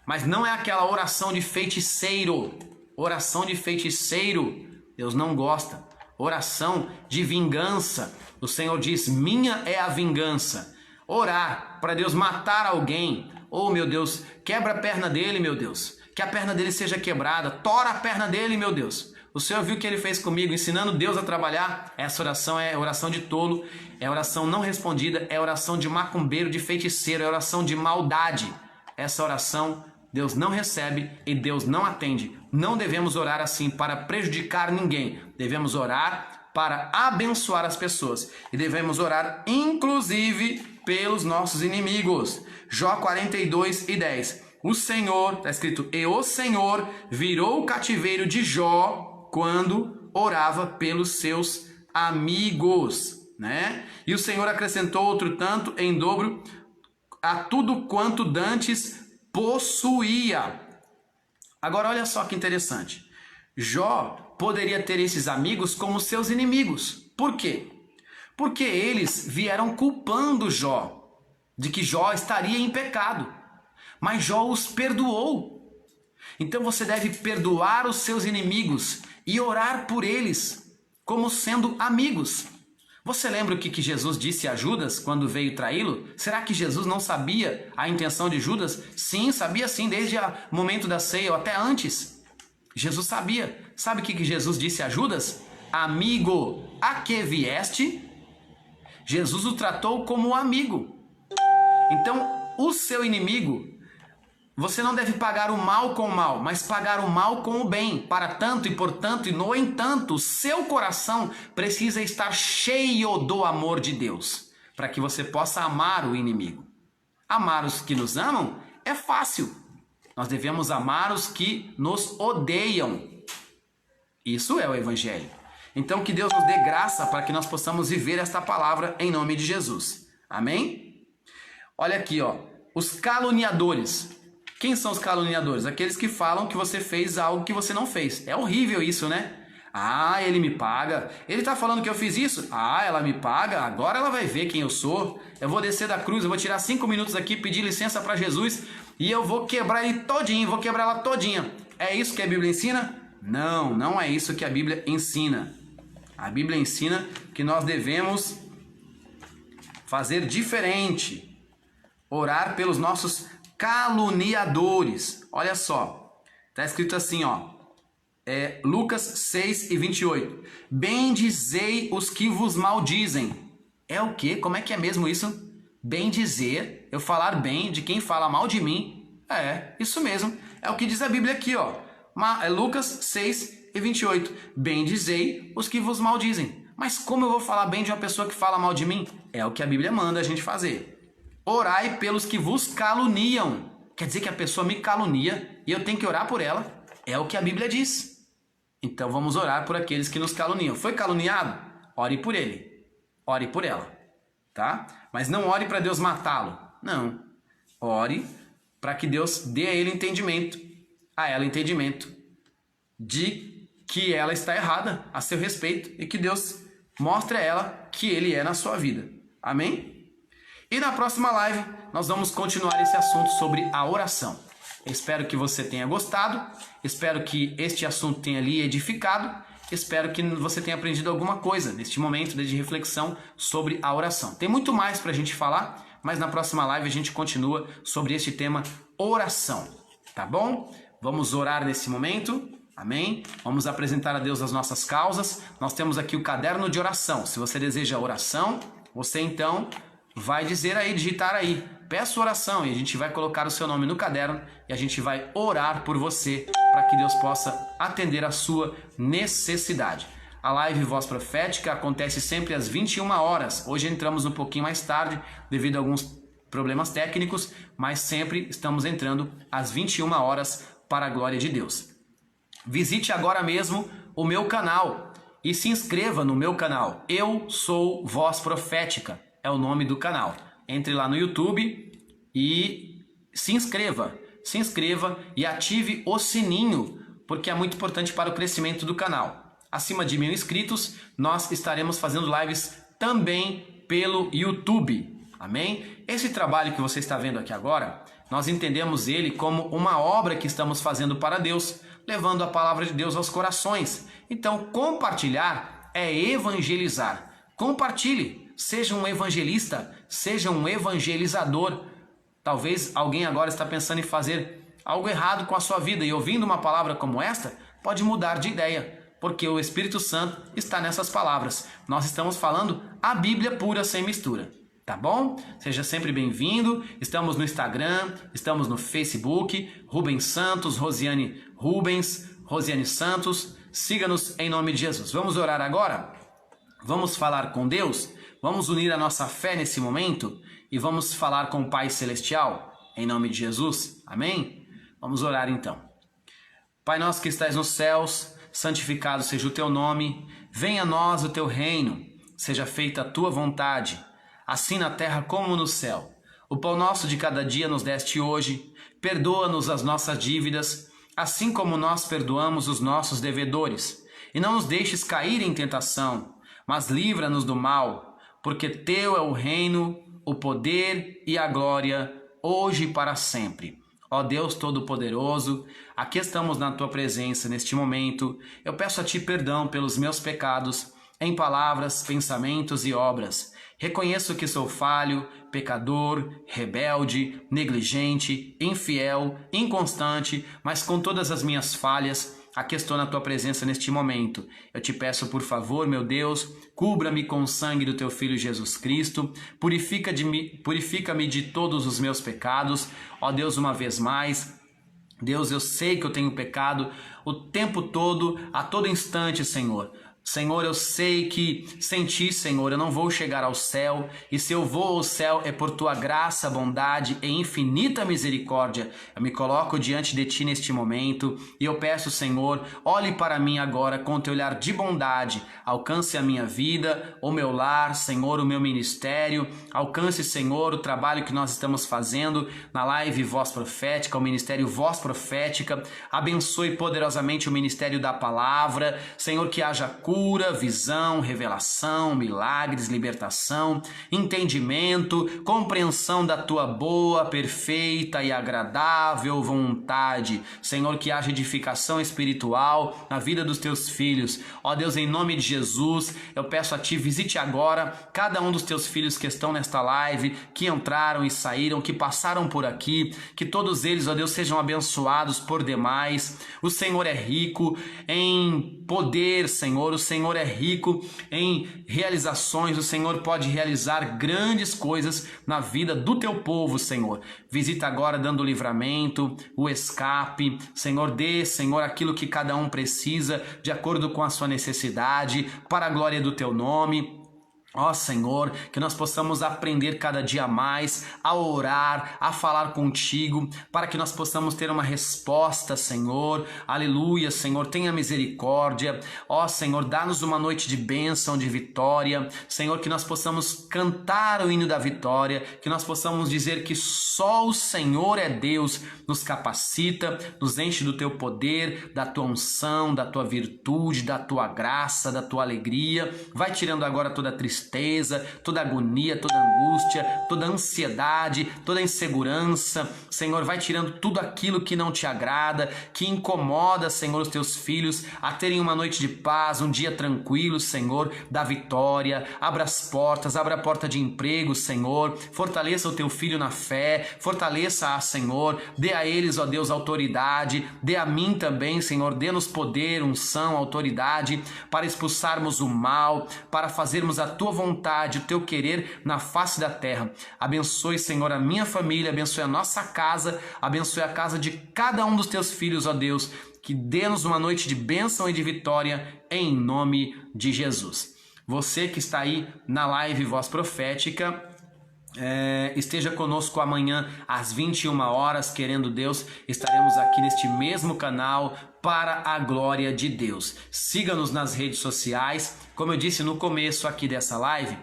Mas não é aquela oração de feiticeiro. Oração de feiticeiro, Deus não gosta. Oração de vingança. O Senhor diz, minha é a vingança. Orar para Deus matar alguém. Oh, meu Deus, quebra a perna dele, meu Deus. Que a perna dele seja quebrada. Tora a perna dele, meu Deus. O Senhor viu o que Ele fez comigo, ensinando Deus a trabalhar. Essa oração é oração de tolo, é oração não respondida, é oração de macumbeiro, de feiticeiro, é oração de maldade. Essa oração Deus não recebe e Deus não atende. Não devemos orar assim para prejudicar ninguém. Devemos orar para abençoar as pessoas. E devemos orar inclusive pelos nossos inimigos. Jó 42 e 10. O Senhor, está escrito, e o Senhor virou o cativeiro de Jó quando orava pelos seus amigos, né? E o Senhor acrescentou outro tanto em dobro a tudo quanto dantes possuía. Agora olha só que interessante. Jó poderia ter esses amigos como seus inimigos. Por quê? Porque eles vieram culpando Jó de que Jó estaria em pecado. Mas Jó os perdoou. Então você deve perdoar os seus inimigos e orar por eles como sendo amigos. Você lembra o que Jesus disse a Judas quando veio traí-lo? Será que Jesus não sabia a intenção de Judas? Sim, sabia sim, desde o momento da ceia ou até antes. Jesus sabia. Sabe o que Jesus disse a Judas? Amigo, a que vieste? Jesus o tratou como amigo. Então, o seu inimigo, você não deve pagar o mal com o mal, mas pagar o mal com o bem. Para tanto e portanto, e no entanto, o seu coração precisa estar cheio do amor de Deus, para que você possa amar o inimigo. Amar os que nos amam é fácil. Nós devemos amar os que nos odeiam. Isso é o Evangelho. Então que Deus nos dê graça para que nós possamos viver esta palavra em nome de Jesus. Amém? Olha aqui, ó, os caluniadores. Quem são os caluniadores? Aqueles que falam que você fez algo que você não fez. É horrível isso, né? Ah, ele me paga. Ele está falando que eu fiz isso? Ah, ela me paga. Agora ela vai ver quem eu sou. Eu vou descer da cruz, eu vou tirar 5 minutos aqui, pedir licença para Jesus e eu vou quebrar ele todinho, vou quebrar ela todinha. É isso que a Bíblia ensina? Não, não é isso que a Bíblia ensina. A Bíblia ensina que nós devemos fazer diferente. Orar pelos nossos caluniadores. Olha só, está escrito assim, ó. Lucas 6:28. Bendizei os que vos maldizem. É o quê? Como é que é mesmo isso? Bendizer, eu falar bem de quem fala mal de mim. Isso mesmo. É o que diz a Bíblia aqui, ó. Lucas 6:28. Bendizei os que vos maldizem. Mas como eu vou falar bem de uma pessoa que fala mal de mim? É o que a Bíblia manda a gente fazer. Orai pelos que vos caluniam. Quer dizer que a pessoa me calunia e eu tenho que orar por ela. É o que a Bíblia diz. Então vamos orar por aqueles que nos caluniam. Foi caluniado? Ore por ele. Ore por ela. Tá? Mas não ore para Deus matá-lo. Não. Ore para que Deus dê a ele entendimento. A ela entendimento. De que ela está errada a seu respeito. E que Deus mostre a ela que ele é na sua vida. Amém? E na próxima live nós vamos continuar esse assunto sobre a oração. Espero que você tenha gostado, espero que este assunto tenha lhe edificado, espero que você tenha aprendido alguma coisa neste momento de reflexão sobre a oração. Tem muito mais para a gente falar, mas na próxima live a gente continua sobre este tema oração, tá bom? Vamos orar nesse momento, amém? Vamos apresentar a Deus as nossas causas. Nós temos aqui o caderno de oração. Se você deseja oração, você então vai dizer aí, digitar aí, peço oração, e a gente vai colocar o seu nome no caderno e a gente vai orar por você para que Deus possa atender a sua necessidade. A live Voz Profética acontece sempre às 21 horas. Hoje entramos um pouquinho mais tarde devido a alguns problemas técnicos, mas sempre estamos entrando às 21 horas para a glória de Deus. Visite agora mesmo o meu canal e se inscreva no meu canal. Eu sou Voz Profética. É o nome do canal. Entre lá no YouTube e se inscreva e ative o sininho, porque é muito importante para o crescimento do canal. Acima de 1000 inscritos, nós estaremos fazendo lives também pelo YouTube. Amém? Esse trabalho que você está vendo aqui agora, nós entendemos ele como uma obra que estamos fazendo para Deus, levando a palavra de Deus aos corações. Então, compartilhar é evangelizar. Compartilhe. Seja um evangelista, seja um evangelizador. Talvez alguém agora está pensando em fazer algo errado com a sua vida e ouvindo uma palavra como esta, pode mudar de ideia, porque o Espírito Santo está nessas palavras. Nós estamos falando a Bíblia pura, sem mistura. Tá bom? Seja sempre bem-vindo. Estamos no Instagram, estamos no Facebook, Rubens Santos, Rosiane Rubens, Rosiane Santos. Siga-nos em nome de Jesus. Vamos orar agora? Vamos falar com Deus? Vamos unir a nossa fé nesse momento e vamos falar com o Pai Celestial, em nome de Jesus. Amém? Vamos orar então. Pai nosso que estás nos céus, santificado seja o teu nome, venha a nós o teu reino, seja feita a tua vontade, assim na terra como no céu. O pão nosso de cada dia nos deste hoje, perdoa-nos as nossas dívidas, assim como nós perdoamos os nossos devedores. E não nos deixes cair em tentação, mas livra-nos do mal, porque teu é o reino, o poder e a glória, hoje e para sempre. Ó Deus Todo-Poderoso, aqui estamos na tua presença neste momento. Eu peço a ti perdão pelos meus pecados, em palavras, pensamentos e obras. Reconheço que sou falho, pecador, rebelde, negligente, infiel, inconstante, mas com todas as minhas falhas, aqui estou na tua presença neste momento. Eu te peço, por favor, meu Deus, cubra-me com o sangue do teu Filho Jesus Cristo, purifica-me de todos os meus pecados. Ó Deus, uma vez mais, Deus, eu sei que eu tenho pecado o tempo todo, a todo instante, Senhor. Senhor, eu sei que sem ti, Senhor, eu não vou chegar ao céu, e se eu vou ao céu é por tua graça, bondade e infinita misericórdia. Eu me coloco diante de ti neste momento e eu peço, Senhor, olhe para mim agora com teu olhar de bondade, alcance a minha vida, o meu lar, Senhor, o meu ministério, alcance, Senhor, o trabalho que nós estamos fazendo na live Voz Profética, o ministério Voz Profética, abençoe poderosamente o ministério da palavra, Senhor, que haja cura, cura, visão, revelação, milagres, libertação, entendimento, compreensão da tua boa, perfeita e agradável vontade. Senhor, que haja edificação espiritual na vida dos teus filhos. Ó Deus, em nome de Jesus, eu peço a ti, visite agora cada um dos teus filhos que estão nesta live, que entraram e saíram, que passaram por aqui, que todos eles, ó Deus, sejam abençoados por demais. O Senhor é rico em poder, Senhor, o Senhor é rico em realizações, o Senhor pode realizar grandes coisas na vida do teu povo, Senhor. Visita agora dando o livramento, o escape, Senhor, dê, Senhor, aquilo que cada um precisa, de acordo com a sua necessidade, para a glória do teu nome. Ó Senhor, que nós possamos aprender cada dia mais a orar, a falar contigo, para que nós possamos ter uma resposta, Senhor. Aleluia, Senhor, tenha misericórdia. Ó Senhor, dá-nos uma noite de bênção, de vitória. Senhor, que nós possamos cantar o hino da vitória, que nós possamos dizer que só o Senhor é Deus, nos capacita, nos enche do teu poder, da tua unção, da tua virtude, da tua graça, da tua alegria. Vai tirando agora toda a tristeza, toda agonia, toda angústia, toda ansiedade, toda insegurança. Senhor, vai tirando tudo aquilo que não te agrada, que incomoda, Senhor, os teus filhos a terem uma noite de paz, um dia tranquilo, Senhor, da vitória. Abra as portas, abra a porta de emprego, Senhor. Fortaleça o teu filho na fé, fortaleça, Senhor. Dê a eles, ó Deus, autoridade. Dê a mim também, Senhor. Dê-nos poder, unção, autoridade para expulsarmos o mal, para fazermos a tua vontade, o teu querer na face da terra. Abençoe, Senhor, a minha família, abençoe a nossa casa, abençoe a casa de cada um dos teus filhos, ó Deus, que dê-nos uma noite de bênção e de vitória, em nome de Jesus. Você que está aí na live Voz Profética, esteja conosco amanhã às 21 horas, querendo Deus, estaremos aqui neste mesmo canal para a glória de Deus. Siga-nos nas redes sociais. Como eu disse no começo aqui dessa live,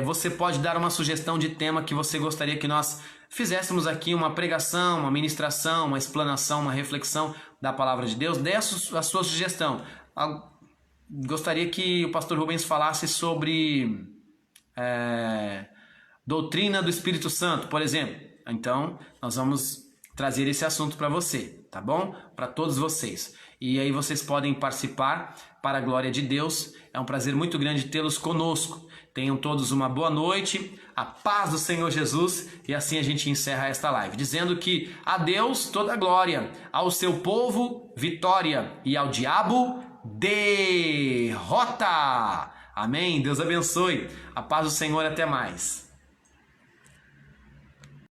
você pode dar uma sugestão de tema que você gostaria que nós fizéssemos aqui, uma pregação, uma ministração, uma explanação, uma reflexão da palavra de Deus. Dê a sua sugestão. Gostaria que o pastor Rubens falasse sobre doutrina do Espírito Santo, por exemplo. Então, nós vamos trazer esse assunto para você, tá bom? Para todos vocês. E aí vocês podem participar para a glória de Deus. É um prazer muito grande tê-los conosco. Tenham todos uma boa noite, a paz do Senhor Jesus. E assim a gente encerra esta live, dizendo que a Deus toda a glória, ao seu povo vitória e ao diabo derrota. Amém? Deus abençoe. A paz do Senhor, até mais.